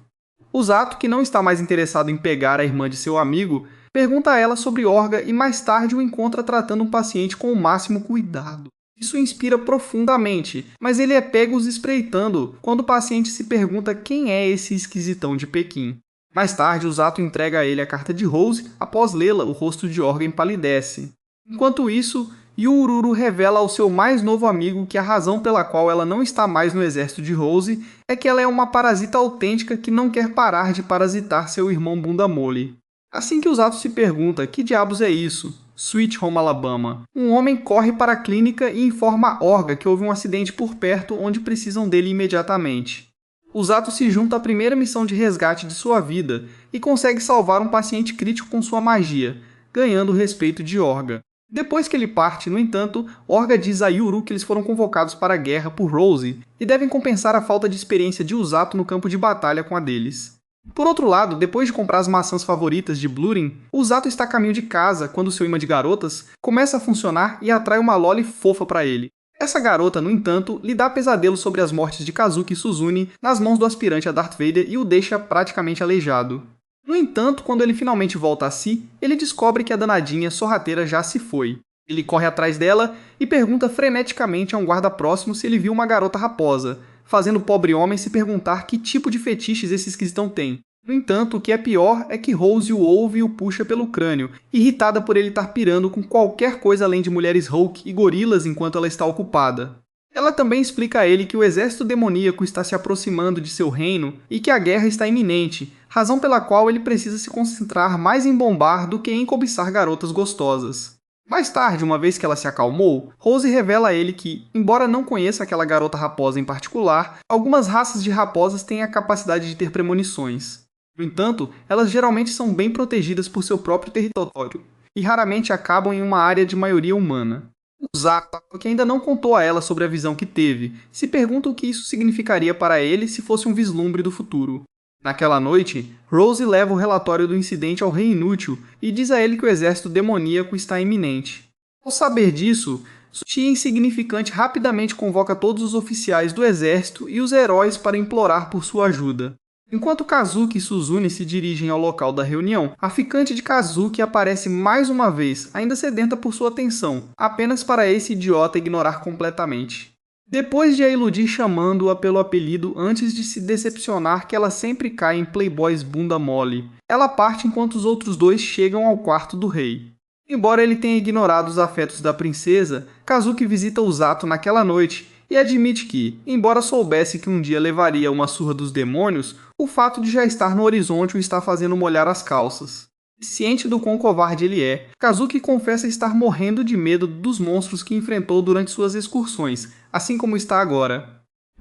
O Zato, que não está mais interessado em pegar a irmã de seu amigo, pergunta a ela sobre Orga e mais tarde o encontra tratando um paciente com o máximo cuidado. Isso o inspira profundamente, mas ele é pego os espreitando quando o paciente se pergunta quem é esse esquisitão de Pequim. Mais tarde, o Zato entrega a ele a carta de Rose, após lê-la, o rosto de Orga empalidece. Enquanto isso, Yururu revela ao seu mais novo amigo que a razão pela qual ela não está mais no exército de Rose é que ela é uma parasita autêntica que não quer parar de parasitar seu irmão bunda mole. Assim que o Zato se pergunta que diabos é isso, Sweet Home Alabama, um homem corre para a clínica e informa a Orga que houve um acidente por perto onde precisam dele imediatamente. O Zato se junta à primeira missão de resgate de sua vida e consegue salvar um paciente crítico com sua magia, ganhando o respeito de Orga. Depois que ele parte, no entanto, Orga diz a Yuru que eles foram convocados para a guerra por Rose e devem compensar a falta de experiência de Zato no campo de batalha com a deles. Por outro lado, depois de comprar as maçãs favoritas de Blurin, o Zato está a caminho de casa quando seu imã de garotas começa a funcionar e atrai uma loli fofa para ele. Essa garota, no entanto, lhe dá pesadelos sobre as mortes de Kazuki e Suzune nas mãos do aspirante a Darth Vader e o deixa praticamente aleijado. No entanto, quando ele finalmente volta a si, ele descobre que a danadinha sorrateira já se foi. Ele corre atrás dela e pergunta freneticamente a um guarda próximo se ele viu uma garota raposa, fazendo o pobre homem se perguntar que tipo de fetiches esse esquisitão tem. No entanto, o que é pior é que Rose o ouve e o puxa pelo crânio, irritada por ele estar pirando com qualquer coisa além de mulheres Hulk e gorilas enquanto ela está ocupada. Ela também explica a ele que o exército demoníaco está se aproximando de seu reino e que a guerra está iminente, razão pela qual ele precisa se concentrar mais em bombar do que em cobiçar garotas gostosas. Mais tarde, uma vez que ela se acalmou, Rose revela a ele que, embora não conheça aquela garota raposa em particular, algumas raças de raposas têm a capacidade de ter premonições. No entanto, elas geralmente são bem protegidas por seu próprio território e raramente acabam em uma área de maioria humana. O Zato, que ainda não contou a ela sobre a visão que teve, se pergunta o que isso significaria para ele se fosse um vislumbre do futuro. Naquela noite, Rose leva o relatório do incidente ao Rei Inútil e diz a ele que o exército demoníaco está iminente. Ao saber disso, sua tia insignificante rapidamente convoca todos os oficiais do exército e os heróis para implorar por sua ajuda. Enquanto Kazuki e Suzune se dirigem ao local da reunião, a ficante de Kazuki aparece mais uma vez, ainda sedenta por sua atenção, apenas para esse idiota ignorar completamente. Depois de a iludir chamando-a pelo apelido antes de se decepcionar que ela sempre cai em playboys bunda mole, ela parte enquanto os outros dois chegam ao quarto do rei. Embora ele tenha ignorado os afetos da princesa, Kazuki visita o Zato naquela noite e admite que, embora soubesse que um dia levaria uma surra dos demônios, o fato de já estar no horizonte o está fazendo molhar as calças. Ciente do quão covarde ele é, Kazuki confessa estar morrendo de medo dos monstros que enfrentou durante suas excursões, assim como está agora.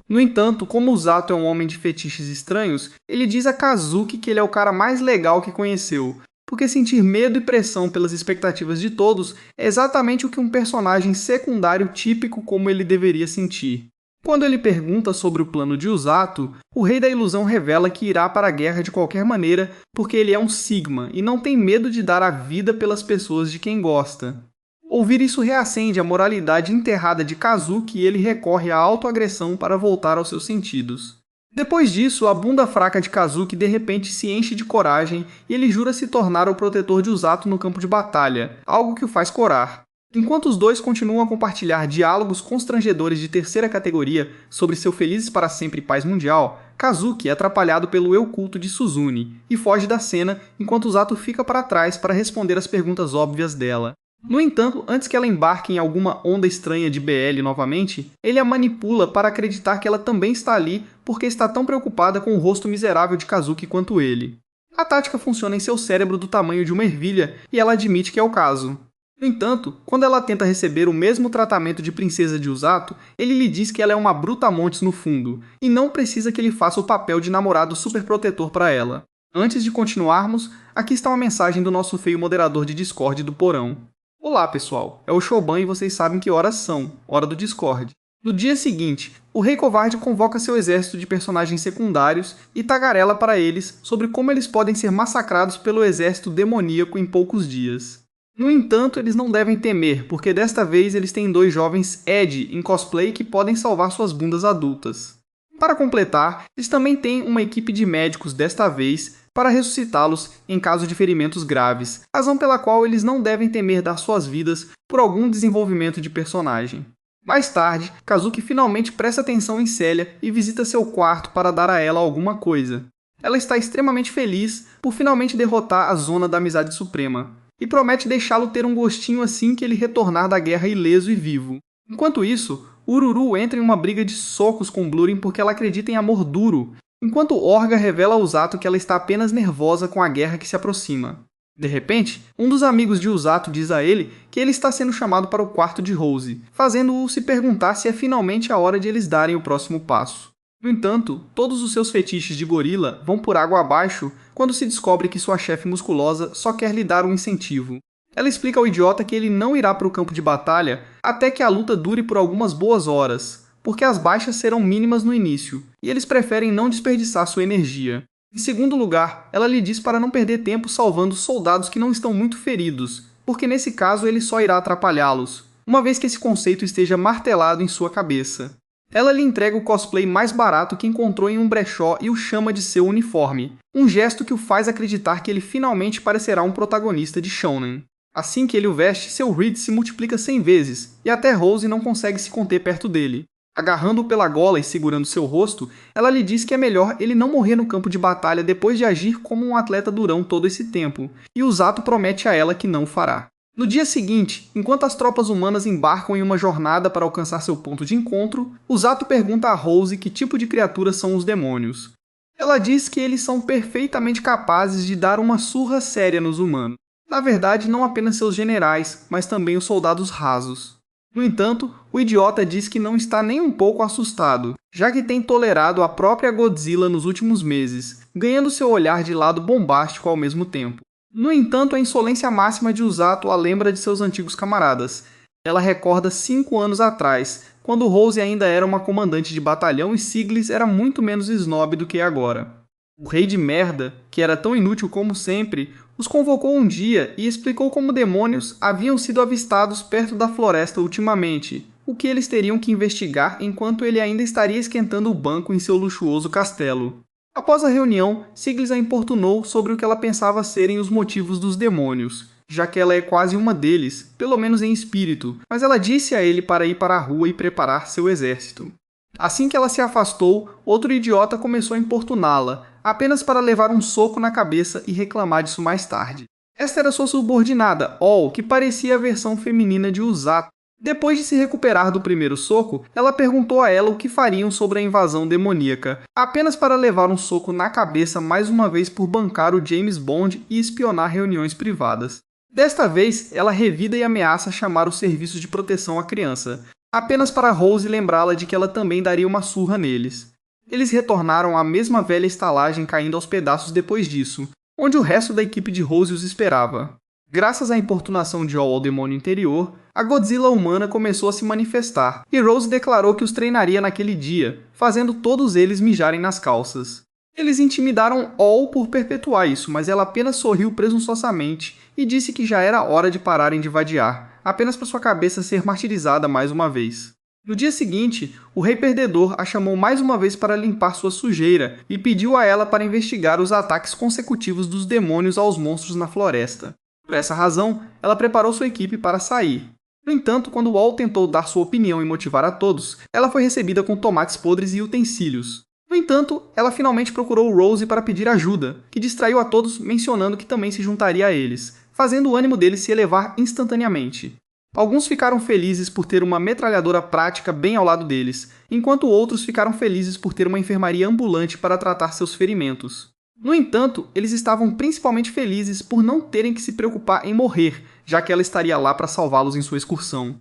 No entanto, como o Zato é um homem de fetiches estranhos, ele diz a Kazuki que ele é o cara mais legal que conheceu, porque sentir medo e pressão pelas expectativas de todos é exatamente o que um personagem secundário típico como ele deveria sentir. Quando ele pergunta sobre o plano de Usato, o Rei da Ilusão revela que irá para a guerra de qualquer maneira porque ele é um Sigma e não tem medo de dar a vida pelas pessoas de quem gosta. Ouvir isso reacende a moralidade enterrada de Kazuki e ele recorre à autoagressão para voltar aos seus sentidos. Depois disso, a bunda fraca de Kazuki de repente se enche de coragem e ele jura se tornar o protetor de Usato no campo de batalha, algo que o faz corar. Enquanto os dois continuam a compartilhar diálogos constrangedores de terceira categoria sobre seu felizes para sempre paz mundial, Kazuki é atrapalhado pelo eu culto de Suzune e foge da cena enquanto Usato fica para trás para responder as perguntas óbvias dela. No entanto, antes que ela embarque em alguma onda estranha de BL novamente, ele a manipula para acreditar que ela também está ali porque está tão preocupada com o rosto miserável de Kazuki quanto ele. A tática funciona em seu cérebro do tamanho de uma ervilha e ela admite que é o caso. No entanto, quando ela tenta receber o mesmo tratamento de princesa de Usato, ele lhe diz que ela é uma brutamontes no fundo, e não precisa que ele faça o papel de namorado superprotetor para ela. Antes de continuarmos, aqui está uma mensagem do nosso feio moderador de Discord do Porão. Olá pessoal, é o Shoban e vocês sabem que horas são, hora do Discord. No dia seguinte, o Rei Covarde convoca seu exército de personagens secundários e tagarela para eles sobre como eles podem ser massacrados pelo exército demoníaco em poucos dias. No entanto, eles não devem temer, porque desta vez eles têm dois jovens Ed em cosplay que podem salvar suas bundas adultas. Para completar, eles também têm uma equipe de médicos desta vez para ressuscitá-los em caso de ferimentos graves, razão pela qual eles não devem temer dar suas vidas por algum desenvolvimento de personagem. Mais tarde, Kazuki finalmente presta atenção em Célia e visita seu quarto para dar a ela alguma coisa. Ela está extremamente feliz por finalmente derrotar a Zona da Amizade Suprema, e promete deixá-lo ter um gostinho assim que ele retornar da guerra ileso e vivo. Enquanto isso, Ururu entra em uma briga de socos com Blurring porque ela acredita em amor duro, enquanto Orga revela a Usato que ela está apenas nervosa com a guerra que se aproxima. De repente, um dos amigos de Usato diz a ele que ele está sendo chamado para o quarto de Rose, fazendo-o se perguntar se é finalmente a hora de eles darem o próximo passo. No entanto, todos os seus fetiches de gorila vão por água abaixo quando se descobre que sua chefe musculosa só quer lhe dar um incentivo. Ela explica ao idiota que ele não irá para o campo de batalha até que a luta dure por algumas boas horas, porque as baixas serão mínimas no início, e eles preferem não desperdiçar sua energia. Em segundo lugar, ela lhe diz para não perder tempo salvando soldados que não estão muito feridos, porque nesse caso ele só irá atrapalhá-los, uma vez que esse conceito esteja martelado em sua cabeça. Ela lhe entrega o cosplay mais barato que encontrou em um brechó e o chama de seu uniforme, um gesto que o faz acreditar que ele finalmente parecerá um protagonista de shounen. Assim que ele o veste, seu read se multiplica 100 vezes, e até Rose não consegue se conter perto dele. Agarrando-o pela gola e segurando seu rosto, ela lhe diz que é melhor ele não morrer no campo de batalha depois de agir como um atleta durão todo esse tempo, e Usato promete a ela que não o fará. No dia seguinte, enquanto as tropas humanas embarcam em uma jornada para alcançar seu ponto de encontro, Usato pergunta a Rose que tipo de criaturas são os demônios. Ela diz que eles são perfeitamente capazes de dar uma surra séria nos humanos. Na verdade, não apenas seus generais, mas também os soldados rasos. No entanto, o idiota diz que não está nem um pouco assustado, já que tem tolerado a própria Godzilla nos últimos meses, ganhando seu olhar de lado bombástico ao mesmo tempo. No entanto, a insolência máxima de Usato a lembra de seus antigos camaradas. Ela recorda 5 anos atrás, quando Rose ainda era uma comandante de batalhão e Siglis era muito menos snob do que agora. O rei de merda, que era tão inútil como sempre, os convocou um dia e explicou como demônios haviam sido avistados perto da floresta ultimamente, o que eles teriam que investigar enquanto ele ainda estaria esquentando o banco em seu luxuoso castelo. Após a reunião, Siglis a importunou sobre o que ela pensava serem os motivos dos demônios, já que ela é quase uma deles, pelo menos em espírito, mas ela disse a ele para ir para a rua e preparar seu exército. Assim que ela se afastou, outro idiota começou a importuná-la, apenas para levar um soco na cabeça e reclamar disso mais tarde. Esta era sua subordinada, All, que parecia a versão feminina de Usato. Depois de se recuperar do primeiro soco, ela perguntou a ela o que fariam sobre a invasão demoníaca, apenas para levar um soco na cabeça mais uma vez por bancar o James Bond e espionar reuniões privadas. Desta vez, ela revida e ameaça chamar o serviço de proteção à criança, apenas para Rose lembrá-la de que ela também daria uma surra neles. Eles retornaram à mesma velha estalagem caindo aos pedaços depois disso, onde o resto da equipe de Rose os esperava. Graças à importunação de All ao demônio interior, a Godzilla humana começou a se manifestar, e Rose declarou que os treinaria naquele dia, fazendo todos eles mijarem nas calças. Eles intimidaram All por perpetuar isso, mas ela apenas sorriu presunçosamente e disse que já era hora de pararem de vadiar, apenas para sua cabeça ser martirizada mais uma vez. No dia seguinte, o Rei Perdedor a chamou mais uma vez para limpar sua sujeira e pediu a ela para investigar os ataques consecutivos dos demônios aos monstros na floresta. Por essa razão, ela preparou sua equipe para sair. No entanto, quando Wall tentou dar sua opinião e motivar a todos, ela foi recebida com tomates podres e utensílios. No entanto, ela finalmente procurou Rose para pedir ajuda, que distraiu a todos mencionando que também se juntaria a eles, fazendo o ânimo deles se elevar instantaneamente. Alguns ficaram felizes por ter uma metralhadora prática bem ao lado deles, enquanto outros ficaram felizes por ter uma enfermaria ambulante para tratar seus ferimentos. No entanto, eles estavam principalmente felizes por não terem que se preocupar em morrer, já que ela estaria lá para salvá-los em sua excursão.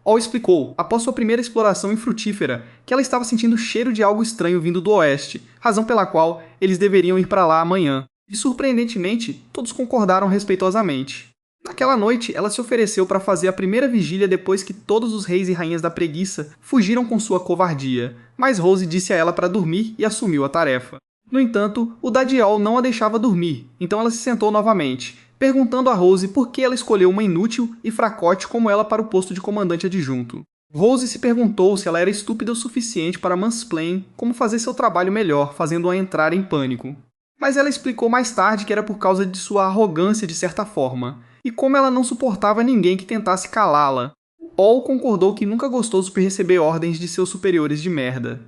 All explicou, após sua primeira exploração infrutífera, que ela estava sentindo cheiro de algo estranho vindo do oeste, razão pela qual eles deveriam ir para lá amanhã. E surpreendentemente, todos concordaram respeitosamente. Naquela noite, ela se ofereceu para fazer a primeira vigília depois que todos os reis e rainhas da preguiça fugiram com sua covardia, mas Rose disse a ela para dormir e assumiu a tarefa. No entanto, o Dadiel não a deixava dormir, então ela se sentou novamente, perguntando a Rose por que ela escolheu uma inútil e fracote como ela para o posto de comandante adjunto. Rose se perguntou se ela era estúpida o suficiente para mansplain como fazer seu trabalho melhor, fazendo-a entrar em pânico. Mas ela explicou mais tarde que era por causa de sua arrogância de certa forma, e como ela não suportava ninguém que tentasse calá-la. All concordou que nunca gostou por receber ordens de seus superiores de merda.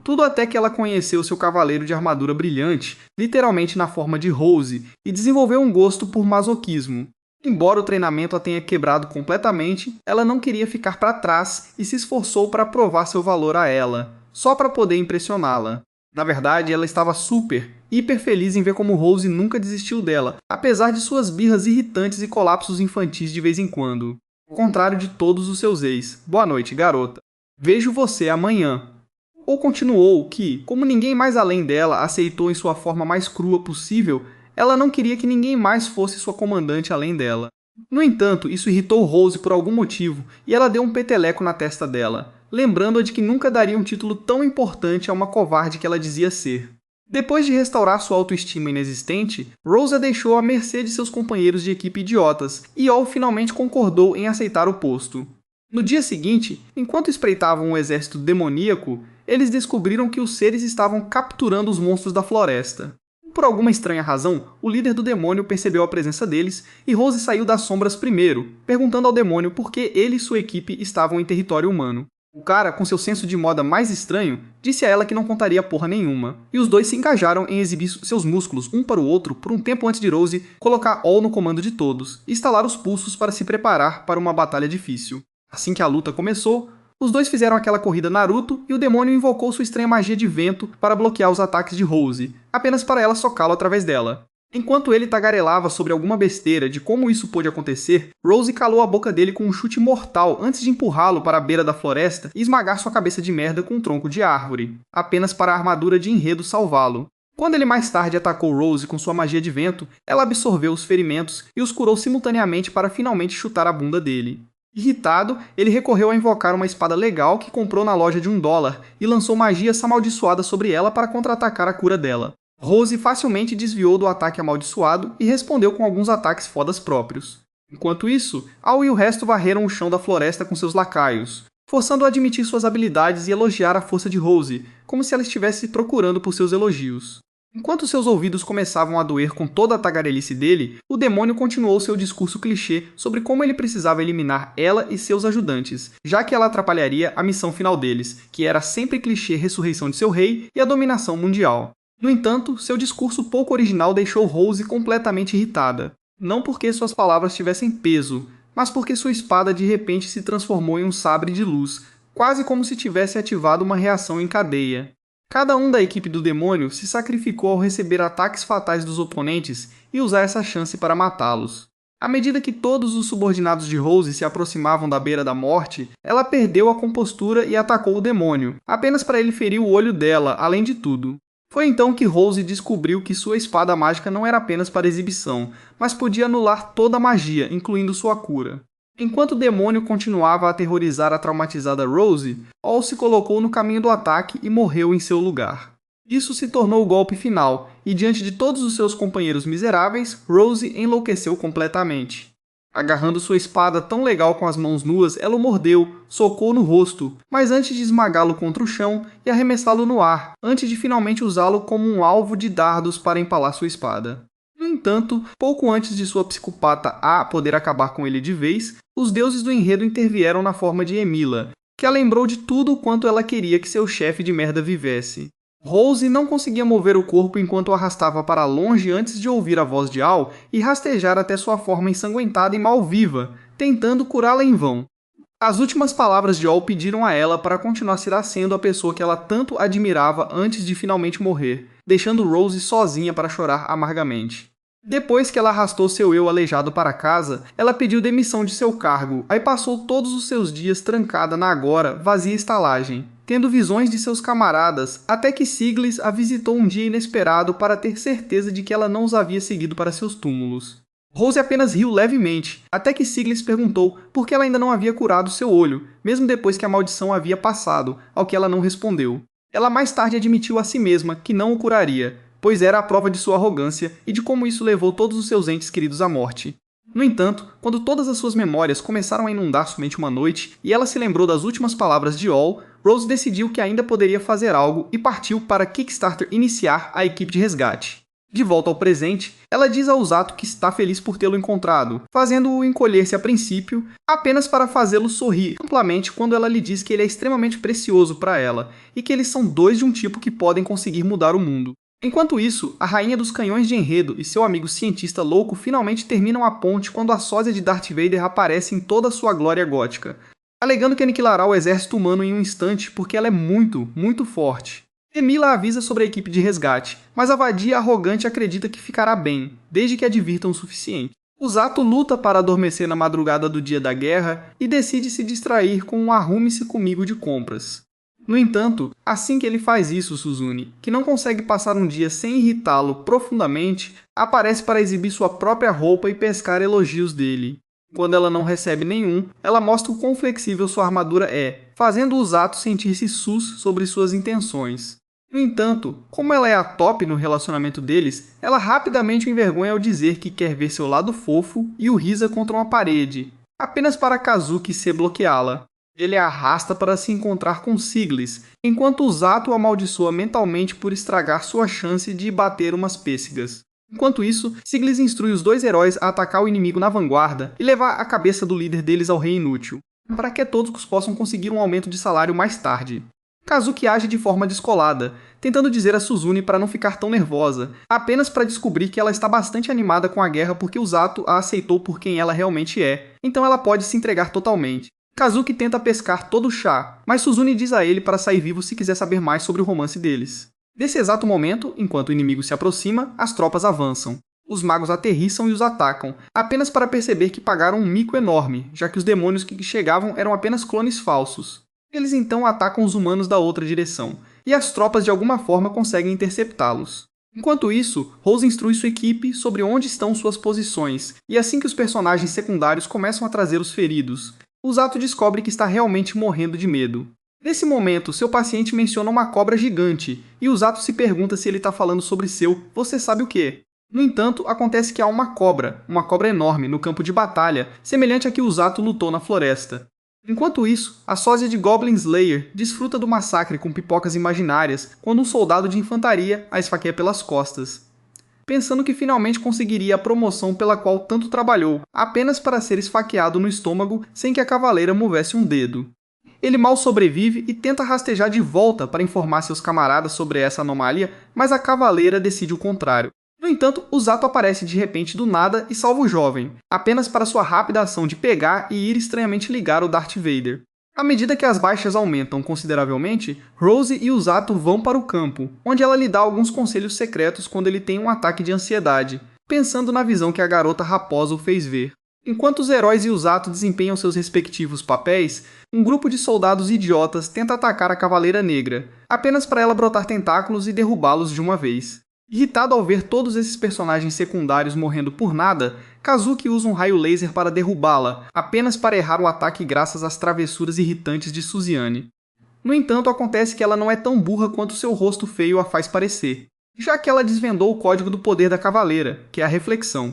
Tudo até que ela conheceu seu cavaleiro de armadura brilhante, literalmente na forma de Rose, e desenvolveu um gosto por masoquismo. Embora o treinamento a tenha quebrado completamente, ela não queria ficar para trás e se esforçou para provar seu valor a ela, só para poder impressioná-la. Na verdade, ela estava hiper feliz em ver como Rose nunca desistiu dela, apesar de suas birras irritantes e colapsos infantis de vez em quando. Ao contrário de todos os seus ex. Boa noite, garota. Vejo você amanhã. Ou continuou que, como ninguém mais além dela aceitou em sua forma mais crua possível, ela não queria que ninguém mais fosse sua comandante além dela. No entanto, isso irritou Rose por algum motivo e ela deu um peteleco na testa dela, lembrando-a de que nunca daria um título tão importante a uma covarde que ela dizia ser. Depois de restaurar sua autoestima inexistente, Rose a deixou à mercê de seus companheiros de equipe idiotas e All finalmente concordou em aceitar o posto. No dia seguinte, enquanto espreitavam o exército demoníaco, eles descobriram que os seres estavam capturando os monstros da floresta. Por alguma estranha razão, o líder do demônio percebeu a presença deles e Rose saiu das sombras primeiro, perguntando ao demônio por que ele e sua equipe estavam em território humano. O cara, com seu senso de moda mais estranho, disse a ela que não contaria porra nenhuma, e os dois se engajaram em exibir seus músculos um para o outro por um tempo antes de Rose colocar All no comando de todos e estalar os pulsos para se preparar para uma batalha difícil. Assim que a luta começou, os dois fizeram aquela corrida Naruto e o demônio invocou sua estranha magia de vento para bloquear os ataques de Rose, apenas para ela socá-lo através dela. Enquanto ele tagarelava sobre alguma besteira de como isso pôde acontecer, Rose calou a boca dele com um chute mortal antes de empurrá-lo para a beira da floresta e esmagar sua cabeça de merda com um tronco de árvore, apenas para a armadura de enredo salvá-lo. Quando ele mais tarde atacou Rose com sua magia de vento, ela absorveu os ferimentos e os curou simultaneamente para finalmente chutar a bunda dele. Irritado, ele recorreu a invocar uma espada legal que comprou na loja de $1 e lançou magias amaldiçoadas sobre ela para contra-atacar a cura dela. Rose facilmente desviou do ataque amaldiçoado e respondeu com alguns ataques fodas próprios. Enquanto isso, All e o resto varreram o chão da floresta com seus lacaios, forçando-o a admitir suas habilidades e elogiar a força de Rose, como se ela estivesse procurando por seus elogios. Enquanto seus ouvidos começavam a doer com toda a tagarelice dele, o demônio continuou seu discurso clichê sobre como ele precisava eliminar ela e seus ajudantes, já que ela atrapalharia a missão final deles, que era sempre clichê ressurreição de seu rei e a dominação mundial. No entanto, seu discurso pouco original deixou Rose completamente irritada. Não porque suas palavras tivessem peso, mas porque sua espada de repente se transformou em um sabre de luz, quase como se tivesse ativado uma reação em cadeia. Cada um da equipe do demônio se sacrificou ao receber ataques fatais dos oponentes e usar essa chance para matá-los. À medida que todos os subordinados de Rose se aproximavam da beira da morte, ela perdeu a compostura e atacou o demônio, apenas para ele ferir o olho dela, além de tudo. Foi então que Rose descobriu que sua espada mágica não era apenas para exibição, mas podia anular toda a magia, incluindo sua cura. Enquanto o demônio continuava a aterrorizar a traumatizada Rose, All se colocou no caminho do ataque e morreu em seu lugar. Isso se tornou o golpe final, e diante de todos os seus companheiros miseráveis, Rose enlouqueceu completamente. Agarrando sua espada tão legal com as mãos nuas, ela o mordeu, socou no rosto, mas antes de esmagá-lo contra o chão e arremessá-lo no ar, antes de finalmente usá-lo como um alvo de dardos para empalar sua espada. No entanto, pouco antes de sua psicopata A poder acabar com ele de vez, os deuses do enredo intervieram na forma de Emilia, que a lembrou de tudo quanto ela queria que seu chefe de merda vivesse. Rose não conseguia mover o corpo enquanto o arrastava para longe antes de ouvir a voz de Al e rastejar até sua forma ensanguentada e mal-viva, tentando curá-la em vão. As últimas palavras de Al pediram a ela para continuar sendo a pessoa que ela tanto admirava antes de finalmente morrer, deixando Rose sozinha para chorar amargamente. Depois que ela arrastou seu eu aleijado para casa, ela pediu demissão de seu cargo, aí passou todos os seus dias trancada na agora vazia estalagem, tendo visões de seus camaradas, até que Siglis a visitou um dia inesperado para ter certeza de que ela não os havia seguido para seus túmulos. Rose apenas riu levemente, até que Siglis perguntou por que ela ainda não havia curado seu olho, mesmo depois que a maldição havia passado, ao que ela não respondeu. Ela mais tarde admitiu a si mesma que não o curaria, pois era a prova de sua arrogância e de como isso levou todos os seus entes queridos à morte. No entanto, quando todas as suas memórias começaram a inundar somente uma noite e ela se lembrou das últimas palavras de All, Rose decidiu que ainda poderia fazer algo e partiu para Kickstarter iniciar a equipe de resgate. De volta ao presente, ela diz a Usato que está feliz por tê-lo encontrado, fazendo-o encolher-se a princípio, apenas para fazê-lo sorrir amplamente quando ela lhe diz que ele é extremamente precioso para ela e que eles são dois de um tipo que podem conseguir mudar o mundo. Enquanto isso, a rainha dos canhões de enredo e seu amigo cientista louco finalmente terminam a ponte quando a sósia de Darth Vader aparece em toda a sua glória gótica, alegando que aniquilará o exército humano em um instante porque ela é muito, muito forte. Emilia avisa sobre a equipe de resgate, mas a vadia arrogante acredita que ficará bem, desde que advirtam o suficiente. Usato luta para adormecer na madrugada do dia da guerra e decide se distrair com um arrume-se comigo de compras. No entanto, assim que ele faz isso, Suzune, que não consegue passar um dia sem irritá-lo profundamente, aparece para exibir sua própria roupa e pescar elogios dele. Quando ela não recebe nenhum, ela mostra o quão flexível sua armadura é, fazendo Usato sentir-se sus sobre suas intenções. No entanto, como ela é a top no relacionamento deles, ela rapidamente o envergonha ao dizer que quer ver seu lado fofo e o risa contra uma parede, apenas para Kazuki se bloqueá-la. Ele a arrasta para se encontrar com Siglis, enquanto Usato o amaldiçoa mentalmente por estragar sua chance de bater umas pêssegas. Enquanto isso, Siglis instrui os dois heróis a atacar o inimigo na vanguarda e levar a cabeça do líder deles ao Rei Inútil, para que todos possam conseguir um aumento de salário mais tarde. Kazuki age de forma descolada, tentando dizer a Suzune para não ficar tão nervosa, apenas para descobrir que ela está bastante animada com a guerra porque Usato a aceitou por quem ela realmente é, então ela pode se entregar totalmente. Kazuki tenta pescar todo o chá, mas Suzune diz a ele para sair vivo se quiser saber mais sobre o romance deles. Nesse exato momento, enquanto o inimigo se aproxima, as tropas avançam. Os magos aterrissam e os atacam, apenas para perceber que pagaram um mico enorme, já que os demônios que chegavam eram apenas clones falsos. Eles então atacam os humanos da outra direção, e as tropas de alguma forma conseguem interceptá-los. Enquanto isso, Rose instrui sua equipe sobre onde estão suas posições, e assim que os personagens secundários começam a trazer os feridos, Usato descobre que está realmente morrendo de medo. Nesse momento, seu paciente menciona uma cobra gigante, e Usato se pergunta se ele está falando sobre seu "você sabe o quê?". No entanto, acontece que há uma cobra enorme, no campo de batalha, semelhante a que Usato lutou na floresta. Enquanto isso, a sósia de Goblin Slayer desfruta do massacre com pipocas imaginárias quando um soldado de infantaria a esfaqueia pelas costas, pensando que finalmente conseguiria a promoção pela qual tanto trabalhou, apenas para ser esfaqueado no estômago sem que a cavaleira movesse um dedo. Ele mal sobrevive e tenta rastejar de volta para informar seus camaradas sobre essa anomalia, mas a cavaleira decide o contrário. No entanto, Usato aparece de repente do nada e salva o jovem, apenas para sua rápida ação de pegar e ir estranhamente ligar o Darth Vader. À medida que as baixas aumentam consideravelmente, Rose e Usato vão para o campo, onde ela lhe dá alguns conselhos secretos quando ele tem um ataque de ansiedade, pensando na visão que a garota raposa o fez ver. Enquanto os heróis e Usato desempenham seus respectivos papéis, um grupo de soldados idiotas tenta atacar a Cavaleira Negra, apenas para ela brotar tentáculos e derrubá-los de uma vez. Irritado ao ver todos esses personagens secundários morrendo por nada, Kazuki usa um raio laser para derrubá-la, apenas para errar o ataque graças às travessuras irritantes de Suziane. No entanto, acontece que ela não é tão burra quanto seu rosto feio a faz parecer, já que ela desvendou o código do poder da Cavaleira, que é a reflexão.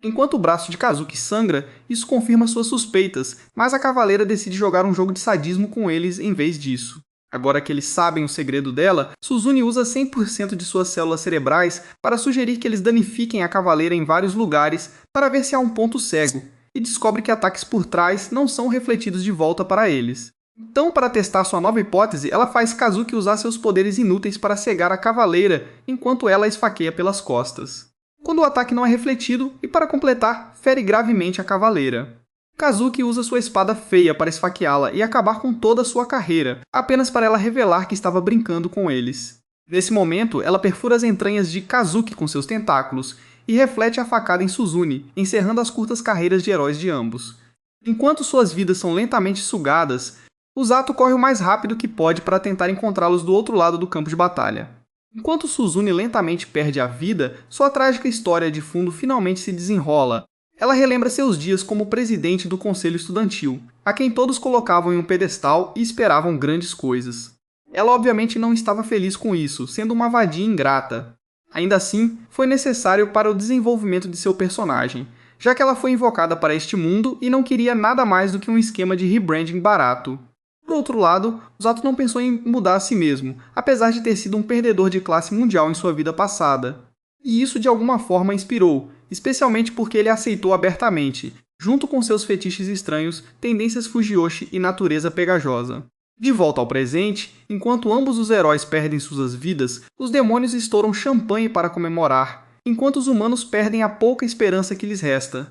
Enquanto o braço de Kazuki sangra, isso confirma suas suspeitas, mas a cavaleira decide jogar um jogo de sadismo com eles em vez disso. Agora que eles sabem o segredo dela, Suzune usa 100% de suas células cerebrais para sugerir que eles danifiquem a cavaleira em vários lugares para ver se há um ponto cego, e descobre que ataques por trás não são refletidos de volta para eles. Então, para testar sua nova hipótese, ela faz Kazuki usar seus poderes inúteis para cegar a cavaleira, enquanto ela a esfaqueia pelas costas. Quando o ataque não é refletido, e para completar, fere gravemente a cavaleira. Kazuki usa sua espada feia para esfaqueá-la e acabar com toda a sua carreira, apenas para ela revelar que estava brincando com eles. Nesse momento, ela perfura as entranhas de Kazuki com seus tentáculos, e reflete a facada em Suzune, encerrando as curtas carreiras de heróis de ambos. Enquanto suas vidas são lentamente sugadas, Usato corre o mais rápido que pode para tentar encontrá-los do outro lado do campo de batalha. Enquanto Suzune lentamente perde a vida, sua trágica história de fundo finalmente se desenrola. Ela relembra seus dias como presidente do conselho estudantil, a quem todos colocavam em um pedestal e esperavam grandes coisas. Ela obviamente não estava feliz com isso, sendo uma vadia ingrata. Ainda assim, foi necessário para o desenvolvimento de seu personagem, já que ela foi invocada para este mundo e não queria nada mais do que um esquema de rebranding barato. Por outro lado, Usato não pensou em mudar a si mesmo, apesar de ter sido um perdedor de classe mundial em sua vida passada. E isso de alguma forma inspirou, especialmente porque ele aceitou abertamente, junto com seus fetiches estranhos, tendências Fujiyoshi e natureza pegajosa. De volta ao presente, enquanto ambos os heróis perdem suas vidas, os demônios estouram champanhe para comemorar, enquanto os humanos perdem a pouca esperança que lhes resta.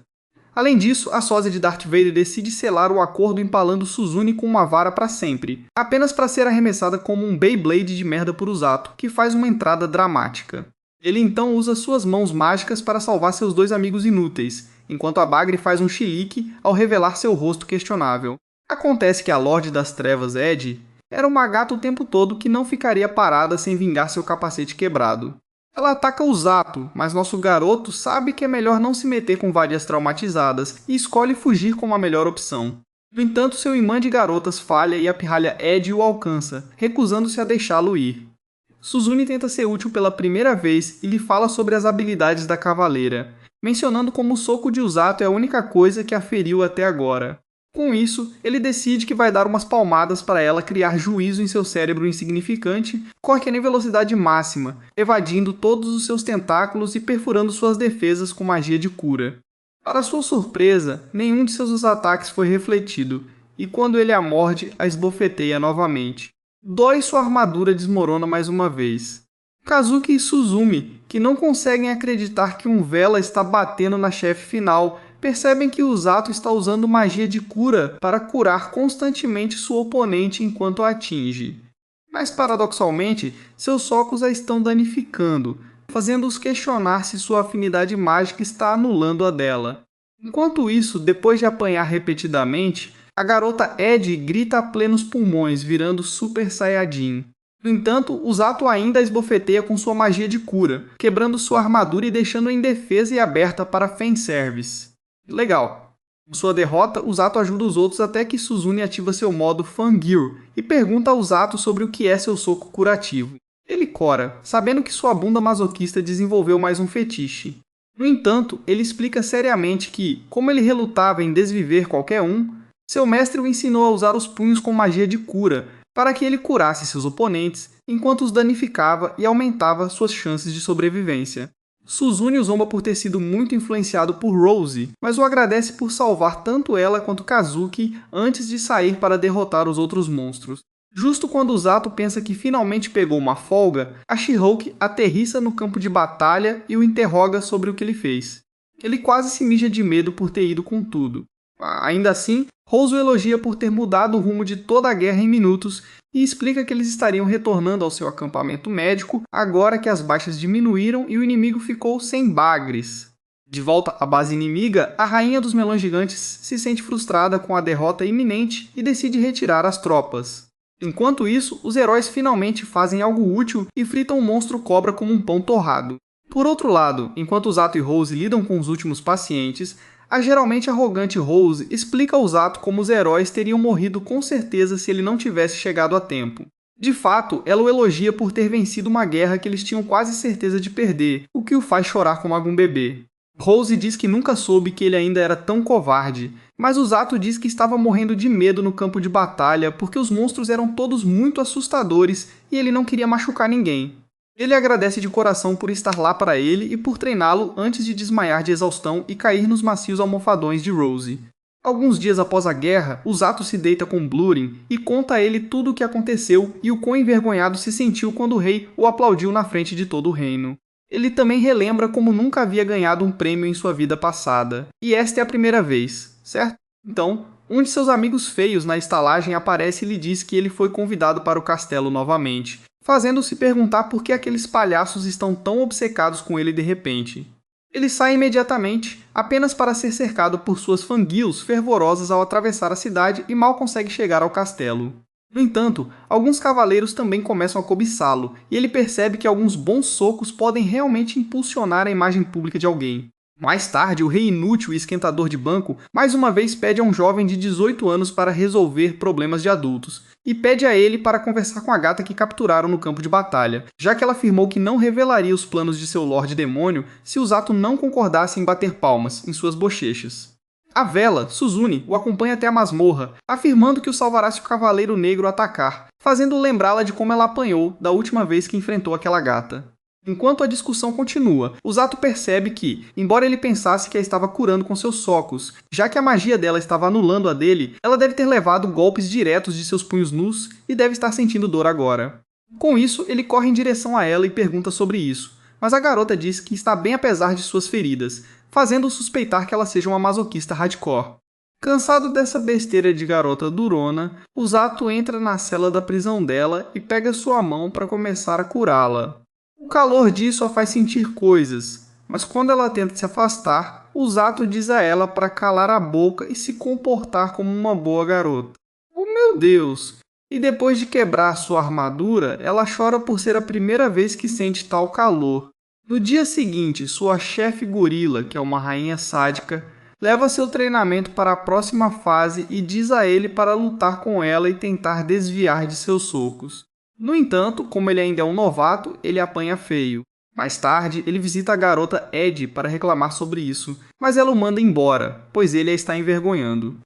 Além disso, a sósia de Darth Vader decide selar o acordo empalando Suzune com uma vara para sempre, apenas para ser arremessada como um Beyblade de merda por Usato, que faz uma entrada dramática. Ele então usa suas mãos mágicas para salvar seus dois amigos inúteis, enquanto a Bagre faz um chilique ao revelar seu rosto questionável. Acontece que a Lorde das Trevas, Ed, era uma gata o tempo todo que não ficaria parada sem vingar seu capacete quebrado. Ela ataca Usato, mas nosso garoto sabe que é melhor não se meter com vadias traumatizadas e escolhe fugir como a melhor opção. No entanto, seu imã de garotas falha e a pirralha Ed o alcança, recusando-se a deixá-lo ir. Suzune tenta ser útil pela primeira vez e lhe fala sobre as habilidades da cavaleira, mencionando como o soco de Usato é a única coisa que a feriu até agora. Com isso, ele decide que vai dar umas palmadas para ela criar juízo em seu cérebro insignificante, corre em velocidade máxima, evadindo todos os seus tentáculos e perfurando suas defesas com magia de cura. Para sua surpresa, nenhum de seus ataques foi refletido, e quando ele a morde, a esbofeteia novamente. Dói e sua armadura desmorona mais uma vez. Kazuki e Suzumi, que não conseguem acreditar que um Vela está batendo na chefe final, percebem que Usato está usando magia de cura para curar constantemente sua oponente enquanto a atinge. Mas paradoxalmente, seus socos a estão danificando, fazendo-os questionar se sua afinidade mágica está anulando a dela. Enquanto isso, depois de apanhar repetidamente, a garota Ed grita a plenos pulmões, virando Super Saiyajin. No entanto, Usato ainda a esbofeteia com sua magia de cura, quebrando sua armadura e deixando-a indefesa e aberta para fanservice. Legal. Com sua derrota, Usato ajuda os outros até que Suzune ativa seu modo Fangirl e pergunta a Usato sobre o que é seu soco curativo. Ele cora, sabendo que sua bunda masoquista desenvolveu mais um fetiche. No entanto, ele explica seriamente que, como ele relutava em desviver qualquer um, seu mestre o ensinou a usar os punhos com magia de cura, para que ele curasse seus oponentes, enquanto os danificava e aumentava suas chances de sobrevivência. Suzune o zomba por ter sido muito influenciado por Rose, mas o agradece por salvar tanto ela quanto Kazuki antes de sair para derrotar os outros monstros. Justo quando Usato pensa que finalmente pegou uma folga, a She-Hulk aterrissa no campo de batalha e o interroga sobre o que ele fez. Ele quase se mija de medo por ter ido com tudo. Ainda assim, Rose o elogia por ter mudado o rumo de toda a guerra em minutos e explica que eles estariam retornando ao seu acampamento médico agora que as baixas diminuíram e o inimigo ficou sem bagres. De volta à base inimiga, a rainha dos melões gigantes se sente frustrada com a derrota iminente e decide retirar as tropas. Enquanto isso, os heróis finalmente fazem algo útil e fritam o monstro cobra como um pão torrado. Por outro lado, enquanto Usato e Rose lidam com os últimos pacientes, a geralmente arrogante Rose explica a Usato como os heróis teriam morrido com certeza se ele não tivesse chegado a tempo. De fato, ela o elogia por ter vencido uma guerra que eles tinham quase certeza de perder, o que o faz chorar como algum bebê. Rose diz que nunca soube que ele ainda era tão covarde, mas Usato diz que estava morrendo de medo no campo de batalha porque os monstros eram todos muito assustadores e ele não queria machucar ninguém. Ele agradece de coração por estar lá para ele e por treiná-lo antes de desmaiar de exaustão e cair nos macios almofadões de Rose. Alguns dias após a guerra, Usato se deita com Blurin e conta a ele tudo o que aconteceu e o quão envergonhado se sentiu quando o rei o aplaudiu na frente de todo o reino. Ele também relembra como nunca havia ganhado um prêmio em sua vida passada. E esta é a primeira vez, certo? Então, um de seus amigos feios na estalagem aparece e lhe diz que ele foi convidado para o castelo novamente, fazendo-se perguntar por que aqueles palhaços estão tão obcecados com ele de repente. Ele sai imediatamente, apenas para ser cercado por suas fanguils fervorosas ao atravessar a cidade e mal consegue chegar ao castelo. No entanto, alguns cavaleiros também começam a cobiçá-lo, e ele percebe que alguns bons socos podem realmente impulsionar a imagem pública de alguém. Mais tarde, o rei inútil e esquentador de banco mais uma vez pede a um jovem de 18 anos para resolver problemas de adultos, e pede a ele para conversar com a gata que capturaram no campo de batalha, já que ela afirmou que não revelaria os planos de seu Lorde Demônio se Usato não concordasse em bater palmas em suas bochechas. A Vela, Suzune, o acompanha até a masmorra, afirmando que o salvará se o Cavaleiro Negro atacar, fazendo lembrá-la de como ela apanhou da última vez que enfrentou aquela gata. Enquanto a discussão continua, Usato percebe que, embora ele pensasse que a estava curando com seus socos, já que a magia dela estava anulando a dele, ela deve ter levado golpes diretos de seus punhos nus e deve estar sentindo dor agora. Com isso, ele corre em direção a ela e pergunta sobre isso, mas a garota diz que está bem apesar de suas feridas, fazendo-o suspeitar que ela seja uma masoquista hardcore. Cansado dessa besteira de garota durona, Usato entra na cela da prisão dela e pega sua mão para começar a curá-la. O calor disso a faz sentir coisas, mas quando ela tenta se afastar, Usato diz a ela para calar a boca e se comportar como uma boa garota. Oh meu Deus! E depois de quebrar sua armadura, ela chora por ser a primeira vez que sente tal calor. No dia seguinte, sua chefe gorila, que é uma rainha sádica, leva seu treinamento para a próxima fase e diz a ele para lutar com ela e tentar desviar de seus socos. No entanto, como ele ainda é um novato, ele apanha feio. Mais tarde, ele visita a garota Ed para reclamar sobre isso, mas ela o manda embora, pois ele a está envergonhando.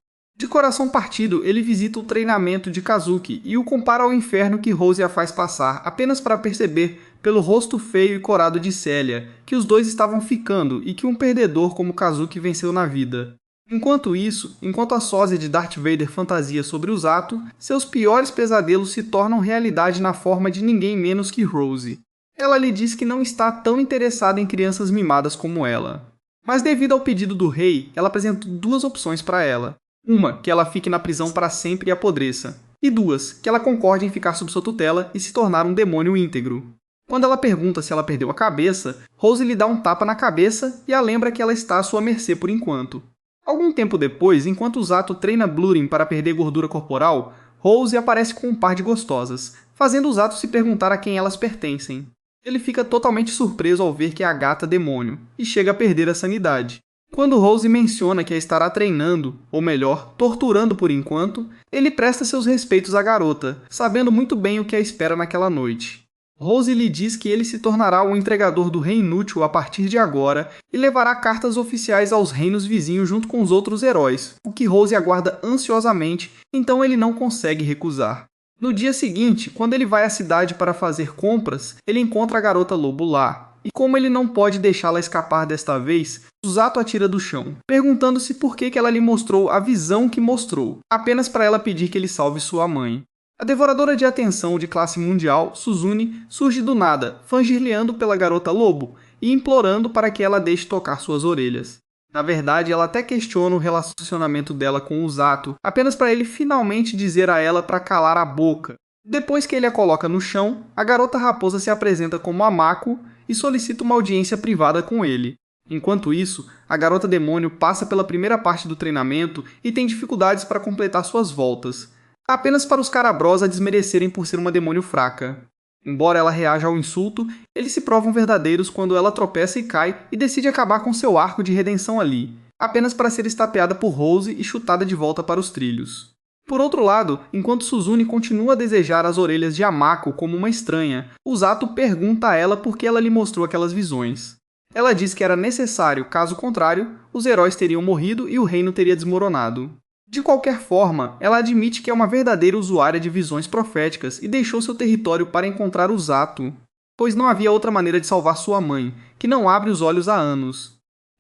De coração partido, ele visita o treinamento de Kazuki e o compara ao inferno que Rose a faz passar, apenas para perceber, pelo rosto feio e corado de Celia, que os dois estavam ficando e que um perdedor como Kazuki venceu na vida. Enquanto isso, enquanto a sósia de Darth Vader fantasia sobre Usato, seus piores pesadelos se tornam realidade na forma de ninguém menos que Rose. Ela lhe diz que não está tão interessada em crianças mimadas como ela. Mas devido ao pedido do rei, ela apresenta duas opções para ela. Uma, que ela fique na prisão para sempre e apodreça. E duas, que ela concorde em ficar sob sua tutela e se tornar um demônio íntegro. Quando ela pergunta se ela perdeu a cabeça, Rose lhe dá um tapa na cabeça e a lembra que ela está à sua mercê por enquanto. Algum tempo depois, enquanto Usato treina Blurin para perder gordura corporal, Rose aparece com um par de gostosas, fazendo Usato se perguntar a quem elas pertencem. Ele fica totalmente surpreso ao ver que é a gata demônio, e chega a perder a sanidade. Quando Rose menciona que a estará treinando, ou melhor, torturando por enquanto, ele presta seus respeitos à garota, sabendo muito bem o que a espera naquela noite. Rose lhe diz que ele se tornará o entregador do Rei Inútil a partir de agora e levará cartas oficiais aos reinos vizinhos junto com os outros heróis, o que Rose aguarda ansiosamente, então ele não consegue recusar. No dia seguinte, quando ele vai à cidade para fazer compras, ele encontra a garota lobo lá, e como ele não pode deixá-la escapar desta vez, Usato a tira do chão, perguntando-se por que ela lhe mostrou a visão que mostrou, apenas para ela pedir que ele salve sua mãe. A devoradora de atenção de classe mundial, Suzune, surge do nada, fangirleando pela garota lobo e implorando para que ela deixe tocar suas orelhas. Na verdade, ela até questiona o relacionamento dela com Usato, apenas para ele finalmente dizer a ela para calar a boca. Depois que ele a coloca no chão, a garota raposa se apresenta como Amako e solicita uma audiência privada com ele. Enquanto isso, a garota demônio passa pela primeira parte do treinamento e tem dificuldades para completar suas voltas, apenas para os Carabros a desmerecerem por ser uma demônio fraca. Embora ela reaja ao insulto, eles se provam verdadeiros quando ela tropeça e cai e decide acabar com seu arco de redenção ali, apenas para ser estapeada por Rose e chutada de volta para os trilhos. Por outro lado, enquanto Suzune continua a desejar as orelhas de Amako como uma estranha, Usato pergunta a ela por que ela lhe mostrou aquelas visões. Ela diz que era necessário, caso contrário, os heróis teriam morrido e o reino teria desmoronado. De qualquer forma, ela admite que é uma verdadeira usuária de visões proféticas e deixou seu território para encontrar o Zato, pois não havia outra maneira de salvar sua mãe, que não abre os olhos há anos.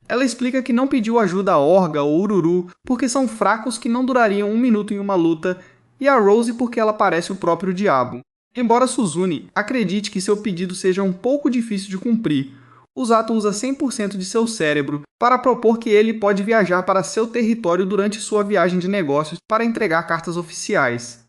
Ela explica que não pediu ajuda a Orga ou Ururu porque são fracos que não durariam um minuto em uma luta, e a Rose porque ela parece o próprio diabo. Embora Suzune acredite que seu pedido seja um pouco difícil de cumprir, o Zato usa 100% de seu cérebro para propor que ele pode viajar para seu território durante sua viagem de negócios para entregar cartas oficiais.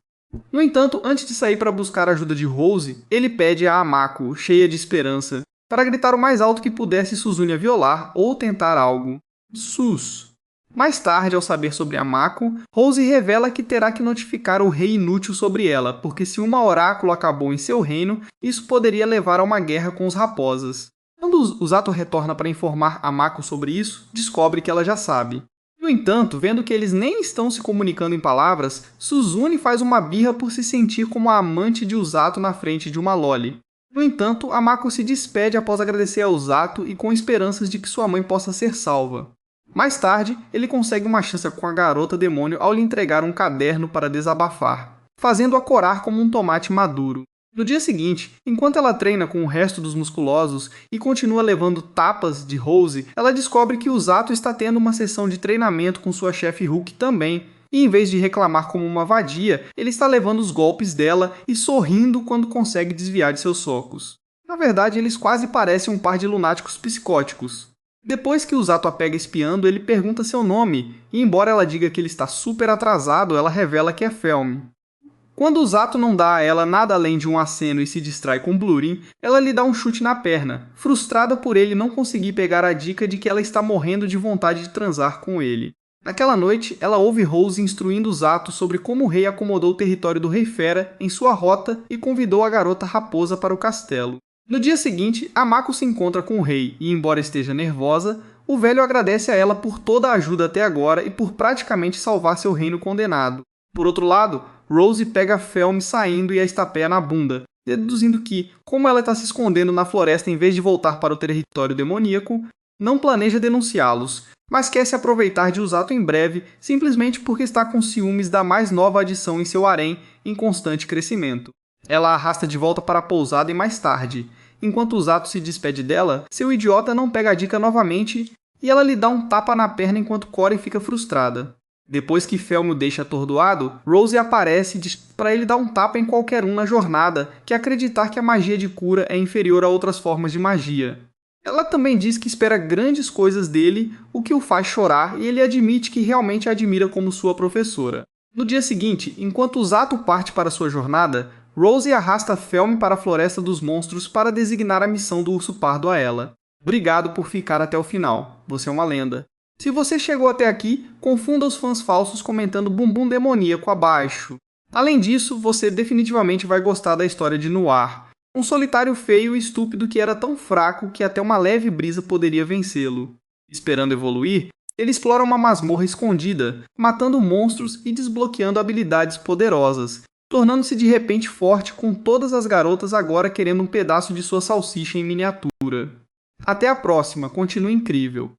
No entanto, antes de sair para buscar a ajuda de Rose, ele pede a Amako, cheia de esperança, para gritar o mais alto que pudesse Suzune a violar ou tentar algo. Sus. Mais tarde, ao saber sobre Amako, Rose revela que terá que notificar o rei inútil sobre ela, porque se uma oráculo acabou em seu reino, isso poderia levar a uma guerra com os raposas. Quando o Zato retorna para informar Amako sobre isso, descobre que ela já sabe. No entanto, vendo que eles nem estão se comunicando em palavras, Suzune faz uma birra por se sentir como a amante de Usato na frente de uma loli. No entanto, Amako se despede após agradecer a Usato e com esperanças de que sua mãe possa ser salva. Mais tarde, ele consegue uma chance com a garota demônio ao lhe entregar um caderno para desabafar, fazendo-a corar como um tomate maduro. No dia seguinte, enquanto ela treina com o resto dos musculosos e continua levando tapas de Rose, ela descobre que o Zato está tendo uma sessão de treinamento com sua chefe Hulk também, e em vez de reclamar como uma vadia, ele está levando os golpes dela e sorrindo quando consegue desviar de seus socos. Na verdade, eles quase parecem um par de lunáticos psicóticos. Depois que o Zato a pega espiando, ele pergunta seu nome, e embora ela diga que ele está super atrasado, ela revela que é Felm. Quando o Zato não dá a ela nada além de um aceno e se distrai com Blurin, ela lhe dá um chute na perna, frustrada por ele não conseguir pegar a dica de que ela está morrendo de vontade de transar com ele. Naquela noite, ela ouve Rose instruindo o Zato sobre como o rei acomodou o território do Rei Fera em sua rota e convidou a garota raposa para o castelo. No dia seguinte, Amako se encontra com o rei e, embora esteja nervosa, o velho agradece a ela por toda a ajuda até agora e por praticamente salvar seu reino condenado. Por outro lado, Rose pega Felm saindo e a estapeia na bunda, deduzindo que, como ela está se escondendo na floresta em vez de voltar para o território demoníaco, não planeja denunciá-los, mas quer se aproveitar de Usato em breve simplesmente porque está com ciúmes da mais nova adição em seu harém em constante crescimento. Ela a arrasta de volta para a pousada e mais tarde. Enquanto Usato se despede dela, seu idiota não pega a dica novamente e ela lhe dá um tapa na perna enquanto Corey fica frustrada. Depois que Felm o deixa atordoado, Rose aparece para ele dar um tapa em qualquer um na jornada que acreditar que a magia de cura é inferior a outras formas de magia. Ela também diz que espera grandes coisas dele, o que o faz chorar, e ele admite que realmente a admira como sua professora. No dia seguinte, enquanto Usato parte para sua jornada, Rose arrasta Felm para a Floresta dos Monstros para designar a missão do Urso Pardo a ela. Obrigado por ficar até o final. Você é uma lenda. Se você chegou até aqui, confunda os fãs falsos comentando bumbum demoníaco abaixo. Além disso, você definitivamente vai gostar da história de Noir, um solitário feio e estúpido que era tão fraco que até uma leve brisa poderia vencê-lo. Esperando evoluir, ele explora uma masmorra escondida, matando monstros e desbloqueando habilidades poderosas, tornando-se de repente forte com todas as garotas agora querendo um pedaço de sua salsicha em miniatura. Até a próxima, continue incrível!